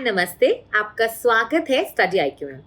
नमस्ते। आपका स्वागत है स्टडी आईक्यू में।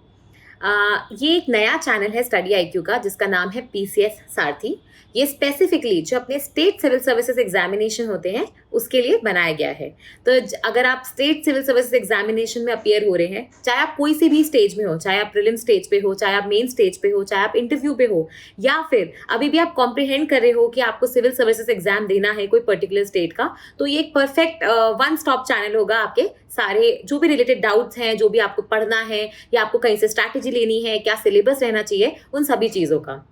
ये एक नया चैनल है स्टडी आईक्यू का जिसका नाम है पीसीएस सारथी। ये स्पेसिफिकली जो अपने स्टेट सिविल सर्विसेज एग्जामिनेशन होते हैं उसके लिए बनाया गया है। तो अगर आप स्टेट सिविल सर्विसेज एग्जामिनेशन में अपीयर हो रहे हैं, चाहे आप कोई सी भी स्टेज में हो, चाहे आप प्रीलिम स्टेज पे हो, चाहे आप मेन स्टेज पे हो, चाहे आप इंटरव्यू पे हो, या फिर अभी भी आप कॉम्प्रिहेंड कर रहे हो कि आपको सिविल सर्विसेज एग्जाम देना है कोई पर्टिकुलर स्टेट का, तो ये एक परफेक्ट वन स्टॉप चैनल होगा। आपके सारे जो भी रिलेटेड डाउट्स हैं, जो भी आपको पढ़ना है या आपको कहीं से स्ट्रैटेजी लेनी है, क्या सिलेबस रहना चाहिए, उन सभी चीज़ों का।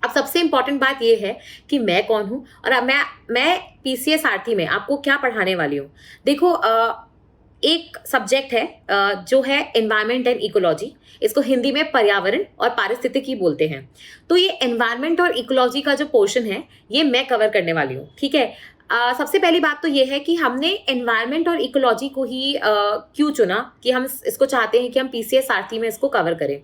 अब सबसे इंपॉर्टेंट बात यह है कि मैं कौन हूं और अब मैं पीसीएस सारथी में आपको क्या पढ़ाने वाली हूं। देखो, एक सब्जेक्ट है जो है एनवायरनमेंट एंड इकोलॉजी। इसको हिंदी में पर्यावरण और पारिस्थितिकी बोलते हैं। तो ये एनवायरनमेंट और इकोलॉजी का जो पोर्शन है ये मैं कवर करने वाली हूँ। ठीक है। सबसे पहली बात तो ये है कि हमने एनवायरनमेंट और इकोलॉजी को ही क्यों चुना कि हम इसको चाहते हैं कि हम पीसीएस सारथी में इसको कवर करें।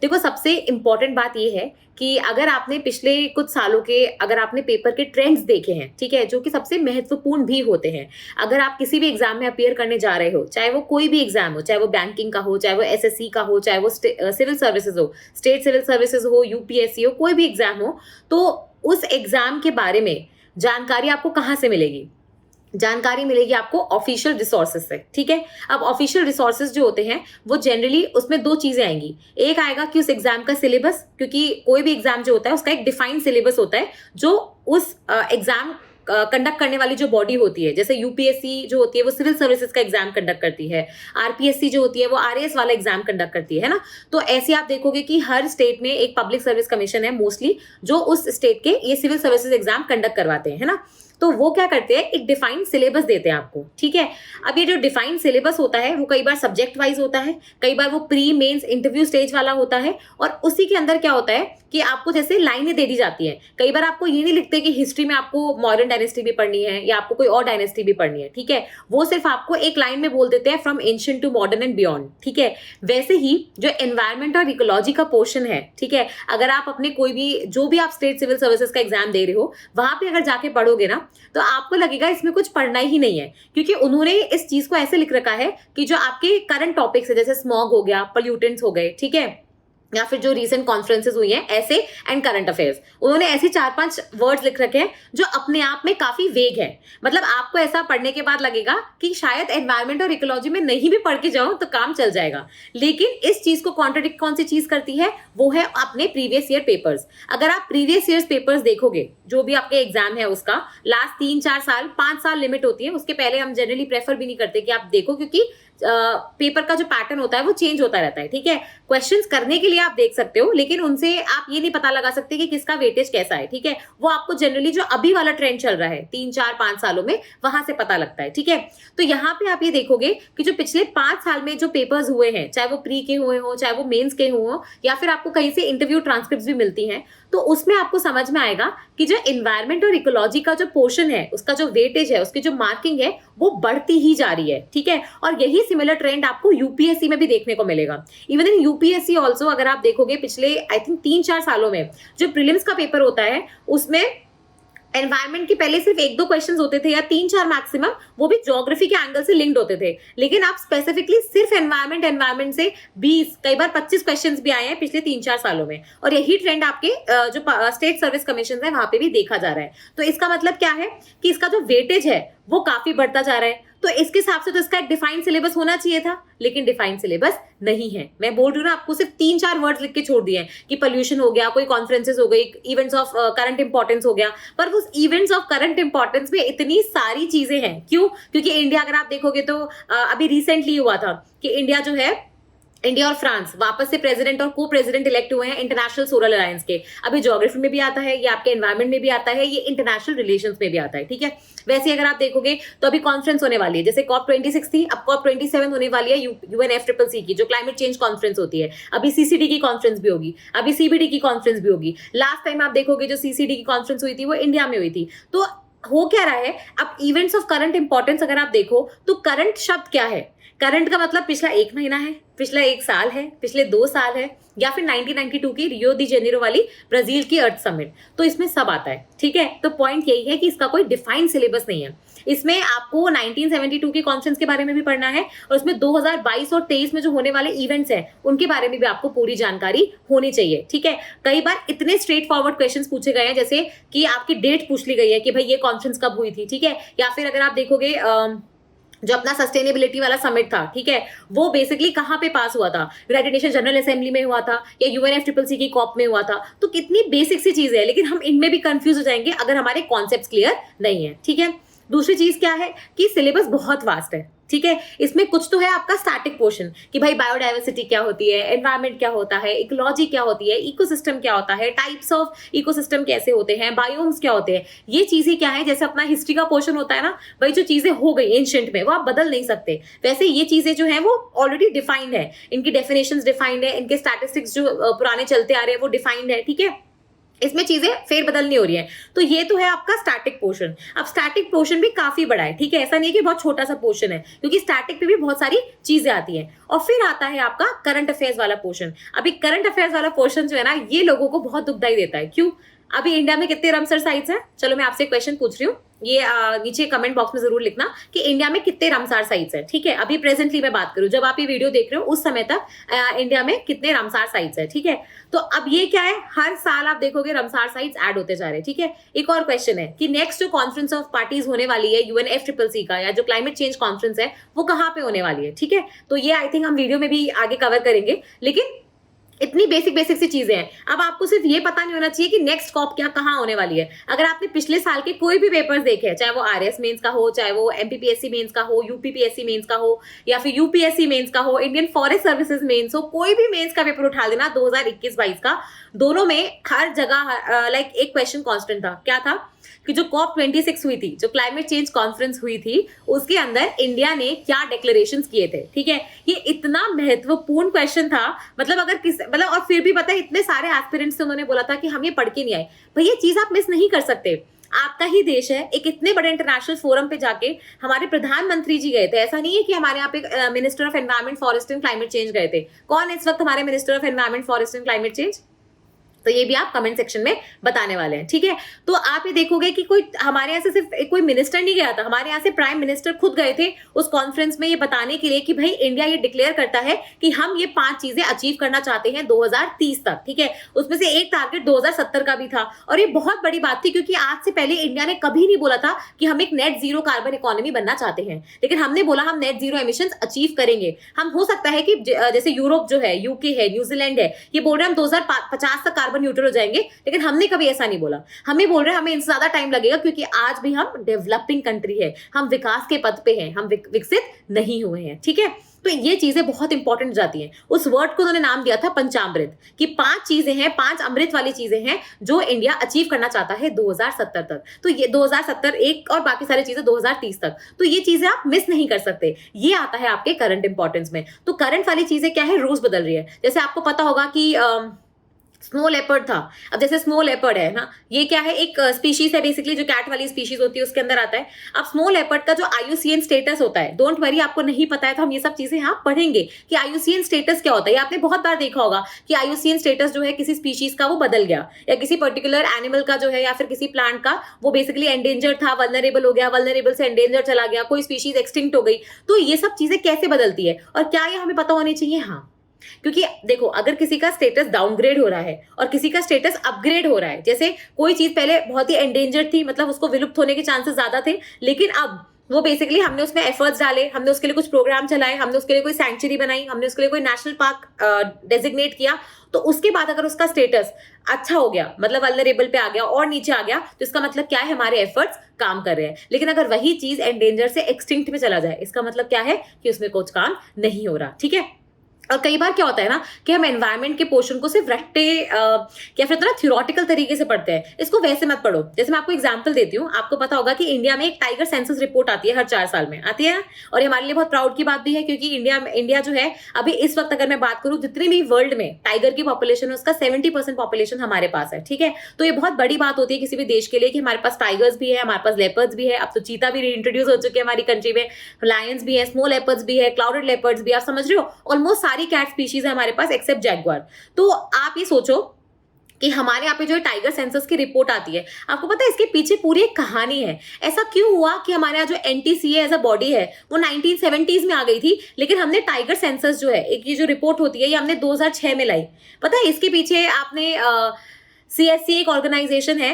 देखो, सबसे इम्पॉर्टेंट बात ये है कि अगर आपने पिछले कुछ सालों के अगर आपने पेपर के ट्रेंड्स देखे हैं, ठीक है, जो कि सबसे महत्वपूर्ण भी होते हैं। अगर आप किसी भी एग्जाम में अपीयर करने जा रहे हो, चाहे वो कोई भी एग्जाम हो, चाहे वो बैंकिंग का हो, चाहे वो एसएससी का हो, चाहे वो सिविल सर्विसेज हो, स्टेट सिविल सर्विसेज हो, यूपीएससी हो, कोई भी एग्जाम हो, तो उस एग्जाम के बारे में जानकारी आपको कहाँ से मिलेगी? जानकारी मिलेगी आपको ऑफिशियल रिसोर्सेज से। ठीक है। अब ऑफिशियल रिसोर्सेज जो होते हैं वो जनरली उसमें दो चीजें आएंगी। एक आएगा कि उस एग्जाम का सिलेबस, क्योंकि कोई भी एग्जाम जो होता है उसका एक डिफाइंड सिलेबस होता है जो उस एग्जाम कंडक्ट करने वाली जो बॉडी होती है। जैसे यूपीएससी जो होती है वो सिविल सर्विसेज का एग्जाम कंडक्ट करती है, आरपीएससी जो होती है वो आरएएस वाला एग्जाम कंडक्ट करती है ना। तो ऐसे आप देखोगे कि हर स्टेट में एक पब्लिक सर्विस कमीशन है मोस्टली, जो उस स्टेट के ये सिविल सर्विसेज एग्जाम कंडक्ट करवाते हैं, है ना। तो वो क्या करते हैं, एक डिफाइंड सिलेबस देते हैं आपको। ठीक है। अब ये जो डिफाइंड सिलेबस होता है वो कई बार सब्जेक्ट वाइज होता है, कई बार वो प्री मेंस इंटरव्यू स्टेज वाला होता है, और उसी के अंदर क्या होता है कि आपको जैसे लाइनें दे दी जाती हैं। कई बार आपको ये नहीं लिखते कि हिस्ट्री में आपको मॉडर्न डायनेस्टी भी पढ़नी है या आपको कोई और डायनेस्टी भी पढ़नी है। ठीक है। वो सिर्फ आपको एक लाइन में बोल देते हैं from ancient to modern and beyond. ठीक है। वैसे ही जो एनवायरमेंट और इकोलॉजी का पोर्शन है, ठीक है, अगर आप अपने कोई भी जो भी आप स्टेट सिविल सर्विसेज का एग्जाम दे रहे हो वहां पे अगर जाके पढ़ोगे ना, तो आपको लगेगा इसमें कुछ पढ़ना ही नहीं है, क्योंकि उन्होंने इस चीज को ऐसे लिख रखा है कि जो आपके करंट टॉपिक्स है, जैसे स्मॉग हो गया, पोल्यूटेंट्स हो गए, ठीक है, या फिर जो रीसेंट कॉन्फ्रेंसेस हुई हैं ऐसे, एंड करंट अफेयर्स, उन्होंने ऐसे 4-5 वर्ड्स लिख रखे हैं जो अपने आप में काफी वेग है। मतलब आपको ऐसा पढ़ने के बाद लगेगा कि शायद एनवायरमेंट और इकोलॉजी में नहीं भी पढ़ के जाऊं तो काम चल जाएगा। लेकिन इस चीज को कॉन्ट्रडिक्ट कौन सी चीज करती है, वो है अपने प्रीवियस ईयर पेपर्स। अगर आप प्रीवियस ईयर पेपर्स देखोगे, जो भी आपके एग्जाम है उसका लास्ट 3-4 साल, 5 साल लिमिट होती है, उसके पहले हम जनरली प्रेफर भी नहीं करते कि आप देखो, क्योंकि पेपर का जो पैटर्न होता है वो चेंज होता रहता है। ठीक है। क्वेश्चंस करने के लिए आप देख सकते हो, लेकिन उनसे आप ये नहीं पता लगा सकते कि किसका वेटेज कैसा है। ठीक है। वो आपको जनरली जो अभी वाला ट्रेंड चल रहा है 3-4-5 सालों में, वहां से पता लगता है। ठीक है। तो यहाँ पे आप ये देखोगे कि जो पिछले 5 साल में जो पेपर्स हुए हैं, चाहे वो प्री के हुए हो, चाहे वो मेंस के हुए हो, या फिर आपको कहीं से इंटरव्यू ट्रांसक्रिप्ट भी मिलती हैं, तो उसमें आपको समझ में आएगा कि जो एनवायरमेंट और इकोलॉजी का जो पोर्शन है, उसका जो वेटेज है, उसकी जो मार्किंग है, वो बढ़ती ही जा रही है। ठीक है। और यही सिमिलर ट्रेंड आपको यूपीएससी में भी देखने को मिलेगा। इवन इन यूपीएससी ऑल्सो अगर आप देखोगे पिछले आई थिंक 3-4 सालों में जो प्रीलिम्स का पेपर होता है उसमें एनवायरमेंट के पहले सिर्फ 1-2 क्वेश्चंस होते थे या 3-4 मैक्सिमम, वो भी ज्योग्राफी के एंगल से लिंक्ड होते थे। लेकिन आप स्पेसिफिकली सिर्फ एनवायरमेंट से 20, कई बार 25 क्वेश्चंस भी आए हैं पिछले 3-4 सालों में। और यही ट्रेंड आपके जो स्टेट सर्विस कमीशन है वहां पे भी देखा जा रहा है। तो इसका मतलब क्या है कि इसका जो वेटेज है वो काफी बढ़ता जा रहा है। तो इसके हिसाब से तो इसका एक डिफाइंड सिलेबस होना चाहिए था, लेकिन डिफाइंड सिलेबस नहीं है। मैं बोल रही हूँ ना, आपको सिर्फ 3-4 वर्ड्स लिख के छोड़ दिए हैं कि पोल्यूशन हो गया, कोई कॉन्फ्रेंसेस हो गई, इवेंट्स ऑफ करंट इंपॉर्टेंस हो गया। पर उस इवेंट्स ऑफ करंट इंपॉर्टेंस में इतनी सारी चीजें हैं। क्यों? क्योंकि इंडिया अगर आप देखोगे तो अभी रिसेंटली हुआ था कि इंडिया और फ्रांस वापस से प्रेसिडेंट और को प्रेसिडेंट इलेक्ट हुए हैं इंटरनेशनल सोलर अलायंस के। अभी ज्योग्राफी में भी आता है, ये आपके एनवायरमेंट में भी आता है, ये इंटरनेशनल रिलेशंस में भी आता है। ठीक है। वैसे अगर आप देखोगे तो अभी कॉन्फ्रेंस होने वाली है, जैसे COP26 थी, अब COP27 होने वाली है UNFCCC की, जो क्लाइमेट चेंज कॉन्फ्रेंस होती है। अभी CCD की कॉन्फ्रेंस भी होगी, अभी CBD की कॉन्फ्रेंस भी होगी। लास्ट टाइम आप देखोगे जो CCD की कॉन्फ्रेंस हुई थी वो इंडिया में हुई थी। तो हो क्या रहा है, अब इवेंट्स ऑफ करंट इंपॉर्टेंस अगर आप देखो तो करंट शब्द क्या है? करंट का मतलब पिछला 1 महीना है, पिछला 1 साल है, पिछले 2 साल है, या फिर 1992 की रियो दी जेनेरो वाली ब्राजील की अर्थ समिट। तो इसमें सब आता है, ठीक है। तो पॉइंट यही है कि इसका कोई डिफाइंड सिलेबस नहीं है। इसमें आपको 1972 की कॉन्फ्रेंस के बारे में भी पढ़ना है, और उसमें 2022 और 23 में जो होने वाले इवेंट्स हैं उनके बारे में भी आपको पूरी जानकारी होनी चाहिए, ठीक है। कई बार इतने स्ट्रेट फॉरवर्ड क्वेश्चंस पूछे गए हैं, जैसे कि आपकी डेट पूछ ली गई है कि भाई ये कॉन्फ्रेंस कब हुई थी, ठीक है। या फिर अगर आप देखोगे जो अपना सस्टेनेबिलिटी वाला समिट था, ठीक है, वो बेसिकली कहाँ पे पास हुआ था, यूनाइटेड नेशन जनरल असेंबली में हुआ था या UNFCCC की कॉप में हुआ था। तो कितनी बेसिक सी चीजें है, लेकिन हम इनमें भी कंफ्यूज हो जाएंगे अगर हमारे कॉन्सेप्ट क्लियर नहीं है, ठीक है। दूसरी चीज क्या है कि सिलेबस बहुत वास्ट है, ठीक है। इसमें कुछ तो है आपका स्टैटिक पोर्शन कि भाई बायोडाइवर्सिटी क्या होती है, एनवायरनमेंट क्या होता है, इकोलॉजी क्या होती है, इकोसिस्टम क्या होता है, टाइप्स ऑफ इकोसिस्टम कैसे होते हैं, बायोम्स क्या होते हैं, ये चीजें क्या है। जैसे अपना हिस्ट्री का पोर्शन होता है ना, भाई जो चीजें हो गई एंशिएंट में वो आप बदल नहीं सकते, वैसे ये चीजें जो है वो ऑलरेडी डिफाइंड है, इनकी डेफिनेशंस डिफाइंड है, इनके स्टैटिस्टिक्स जो पुराने चलते आ रहे हैं वो डिफाइंड है, ठीक है। इसमें चीजें फेरबदल नहीं हो रही है। तो ये तो है आपका स्टैटिक पोर्शन। अब स्टैटिक पोर्शन भी काफी बड़ा है, ठीक है, ऐसा नहीं है कि बहुत छोटा सा पोर्शन है, क्योंकि स्टैटिक पे भी बहुत सारी चीजें आती हैं। और फिर आता है आपका करंट अफेयर्स वाला पोर्शन। अभी करंट अफेयर्स वाला पोर्शन जो है ना, ये लोगों को बहुत दुखदाई देता है। क्यों? अभी इंडिया में कितने रामसर साइट्स हैं? चलो मैं आपसे क्वेश्चन पूछ रही हूँ, ये नीचे कमेंट बॉक्स में जरूर लिखना कि इंडिया में कितने रामसार साइट्स हैं, ठीक है। अभी प्रेजेंटली मैं बात करूं, जब आप ये वीडियो देख रहे हो उस समय तक इंडिया में कितने रामसार साइट्स हैं, ठीक है। तो अब ये क्या है, हर साल आप देखोगे रामसार साइट्स ऐड होते जा रहे हैं, ठीक है। एक और क्वेश्चन है कि नेक्स्ट जो कॉन्फ्रेंस ऑफ पार्टीज होने वाली है UNFCCC का, या जो क्लाइमेट चेंज कॉन्फ्रेंस है, वो कहाँ पे होने वाली है, ठीक है। तो ये आई थिंक हम वीडियो में भी आगे कवर करेंगे, लेकिन इतनी बेसिक सी चीजें हैं। अब आपको सिर्फ ये पता नहीं होना चाहिए कि नेक्स्ट कॉप क्या कहाँ होने वाली है। अगर आपने पिछले साल के कोई भी पेपर्स देखे हैं, चाहे वो RS मेंस का हो, चाहे वो MPPSC मेंस का हो, UPPSC मेंस का हो, या फिर UPSC मेंस का हो, इंडियन फॉरेस्ट सर्विसेज मेंस हो, कोई भी मेंस का पेपर उठा लेना 2021-22 का, दोनों में हर जगह लाइक एक क्वेश्चन कॉन्स्टेंट था। क्या था कि जो COP26 हुई थी, जो क्लाइमेट चेंज कॉन्फ्रेंस हुई थी, उसके अंदर इंडिया ने क्या डिक्लेरेशंस किए थे, ठीक है। ये इतना महत्वपूर्ण क्वेश्चन था, मतलब अगर और फिर भी पता है इतने सारे एस्पिरेंट्स से उन्होंने बोला था कि हम ये पढ़ के नहीं आए। भाई ये चीज आप मिस नहीं कर सकते, आपका ही देश है। एक इतने बड़े इंटरनेशनल फोरम पे जाके हमारे प्रधानमंत्री जी गए थे, ऐसा नहीं है कि हमारे यहाँ पे minister of environment, forest and climate change गए थे। कौन है इस वक्त हमारे minister of environment, forest and climate change? तो ये भी आप कमेंट सेक्शन में बताने वाले हैं, ठीक है। तो आप ये देखोगे कि कोई हमारे यहाँ से सिर्फ कोई मिनिस्टर नहीं गया था, हमारे यहाँ से प्राइम मिनिस्टर खुद गए थे उस कॉन्फ्रेंस में, ये बताने के लिए कि भाई इंडिया ये डिक्लेयर करता है कि हम ये 5 चीजें अचीव करना चाहते हैं 2030 तक, ठीक है। उसमें से एक टारगेट 2070 का भी था, और ये बहुत बड़ी बात थी, क्योंकि आज से पहले इंडिया ने कभी नहीं बोला था कि हम एक नेट जीरो कार्बन इकोनॉमी बनना चाहते हैं, लेकिन हमने बोला हम नेट जीरो एमिशंस अचीव करेंगे। हम हो सकता है कि जैसे यूरोप जो है, UK है, न्यूजीलैंड है, ये बोल रहे हैं हम 2050 तक कार्बन न्यूट्रल हो जाएंगे, लेकिन हमने कभी ऐसा नहीं बोला। हम ये बोल रहे हैं हमें इनसे ज्यादा टाइम लगेगा, क्योंकि आज भी हम डेवलपिंग कंट्री है, हम विकास के पथ पे हैं, हम विकसित नहीं हुए हैं, ठीक है। तो ये चीजें बहुत इंपॉर्टेंट जाती हैं। उस वर्ड को उन्होंने नाम दिया था पंचामृत, कि 5 चीजें हैं, 5 अमृत वाली चीजें हैं जो इंडिया अचीव करना चाहता है 2070 तक। तो ये 2070 एक, और बाकी सारी चीजें 2030 तक। तो ये चीजें आप मिस नहीं कर सकते। ये आता है आपके करंट इंपॉर्टेंस में। तो करंट वाली चीजें क्या है, रोज बदल रही है। जैसे आपको पता होगा कि स्नो लेपर्ड था। अब जैसे स्नो लेपर्ड है ना, ये क्या है, एक स्पीशीज है बेसिकली, जो कैट वाली स्पीशीज होती है उसके अंदर आता है। अब स्नो लेपर्ड का जो IUCN स्टेटस होता है, डोंट वरी, आपको नहीं पता है तो हम ये सब चीजें यहाँ पढ़ेंगे कि IUCN स्टेटस क्या होता है। ये आपने बहुत बार देखा होगा कि IUCN स्टेटस जो है किसी स्पीशीज का वो बदल गया, या किसी पर्टिकुलर एनिमल का जो है, या फिर किसी प्लांट का, वो बेसिकली एंडेंजर था, वल्नरेबल हो गया, वल्नरेबल से एंडेंजर चला गया, कोई स्पीशीज एक्सटिंक्ट हो गई। तो ये सब चीजें कैसे बदलती है और क्या ये हमें पता होनी चाहिए? हाँ, क्योंकि देखो, अगर किसी का स्टेटस डाउनग्रेड हो रहा है और किसी का स्टेटस अपग्रेड हो रहा है, जैसे कोई चीज पहले बहुत ही एंडेंजर थी, मतलब उसको विलुप्त होने के चांसेस ज्यादा थे, लेकिन अब वो बेसिकली हमने उसमें एफर्ट्स डाले, हमने उसके लिए कुछ प्रोग्राम चलाए, हमने उसके लिए कोई सैंक्चुरी बनाई, हमने उसके लिए कोई नेशनल पार्क डेजिग्नेट किया, तो उसके बाद अगर उसका स्टेटस अच्छा हो गया, मतलब वल्नरेबल पे आ गया और नीचे आ गया, तो इसका मतलब क्या है, हमारे एफर्ट्स काम कर रहे हैं। लेकिन अगर वही चीज एंडेंजर से एक्सटिंक्ट में चला जाए, इसका मतलब क्या है कि उसमें कुछ काम नहीं हो रहा, ठीक है। और कई बार क्या होता है ना कि हम एनवायरनमेंट के पोर्शन को सिर्फ रट्टे या फिर थोड़ा थ्योरेटिकल तरीके से पढ़ते हैं। इसको वैसे मत पढ़ो। जैसे मैं आपको एग्जांपल देती हूँ, आपको पता होगा कि इंडिया में एक टाइगर सेंसस रिपोर्ट आती है हर 4 साल में, आती है। और ये हमारे लिए बहुत प्राउड की बात भी है, क्योंकि इंडिया जो है अभी इस वक्त अगर मैं बात करूँ जितनी भी वर्ल्ड में टाइगर की पॉपुलेशन है उसका 70% पॉपुलेशन हमारे पास है, ठीक है। तो ये बहुत बड़ी बात होती है किसी भी देश के लिए कि हमारे पास टाइगर्स भी है, हमारे पास लेपर्ड्स भी है, अब तो चीता भी इंट्रोड्यूस हो चुके हैं हमारी कंट्री में, लायंस भी है, स्मॉल लेपर्ड्स भी है, क्लाउडेड लेपर्ड्स भी, आप समझ रहे हो। ऑलमोस्ट सारी कैट स्पीशीज है हमारे पास एक्सेप्ट जैगुआर। तो आप ये सोचो कि हमारे यहाँ पे जो टाइगर सेंसस की रिपोर्ट आती है, आपको पता है इसके पीछे पूरी एक कहानी है। ऐसा क्यों हुआ कि हमारे यहाँ जो एनटीसीए एज अ बॉडी है वो 1970s में आ गई थी, लेकिन हमने टाइगर सेंसस जो है, एक ये जो रिपोर्ट होती है, ये हमने 2006 में लाई। पता है इसके पीछे आपने CSC एक ऑर्गेनाइजेशन है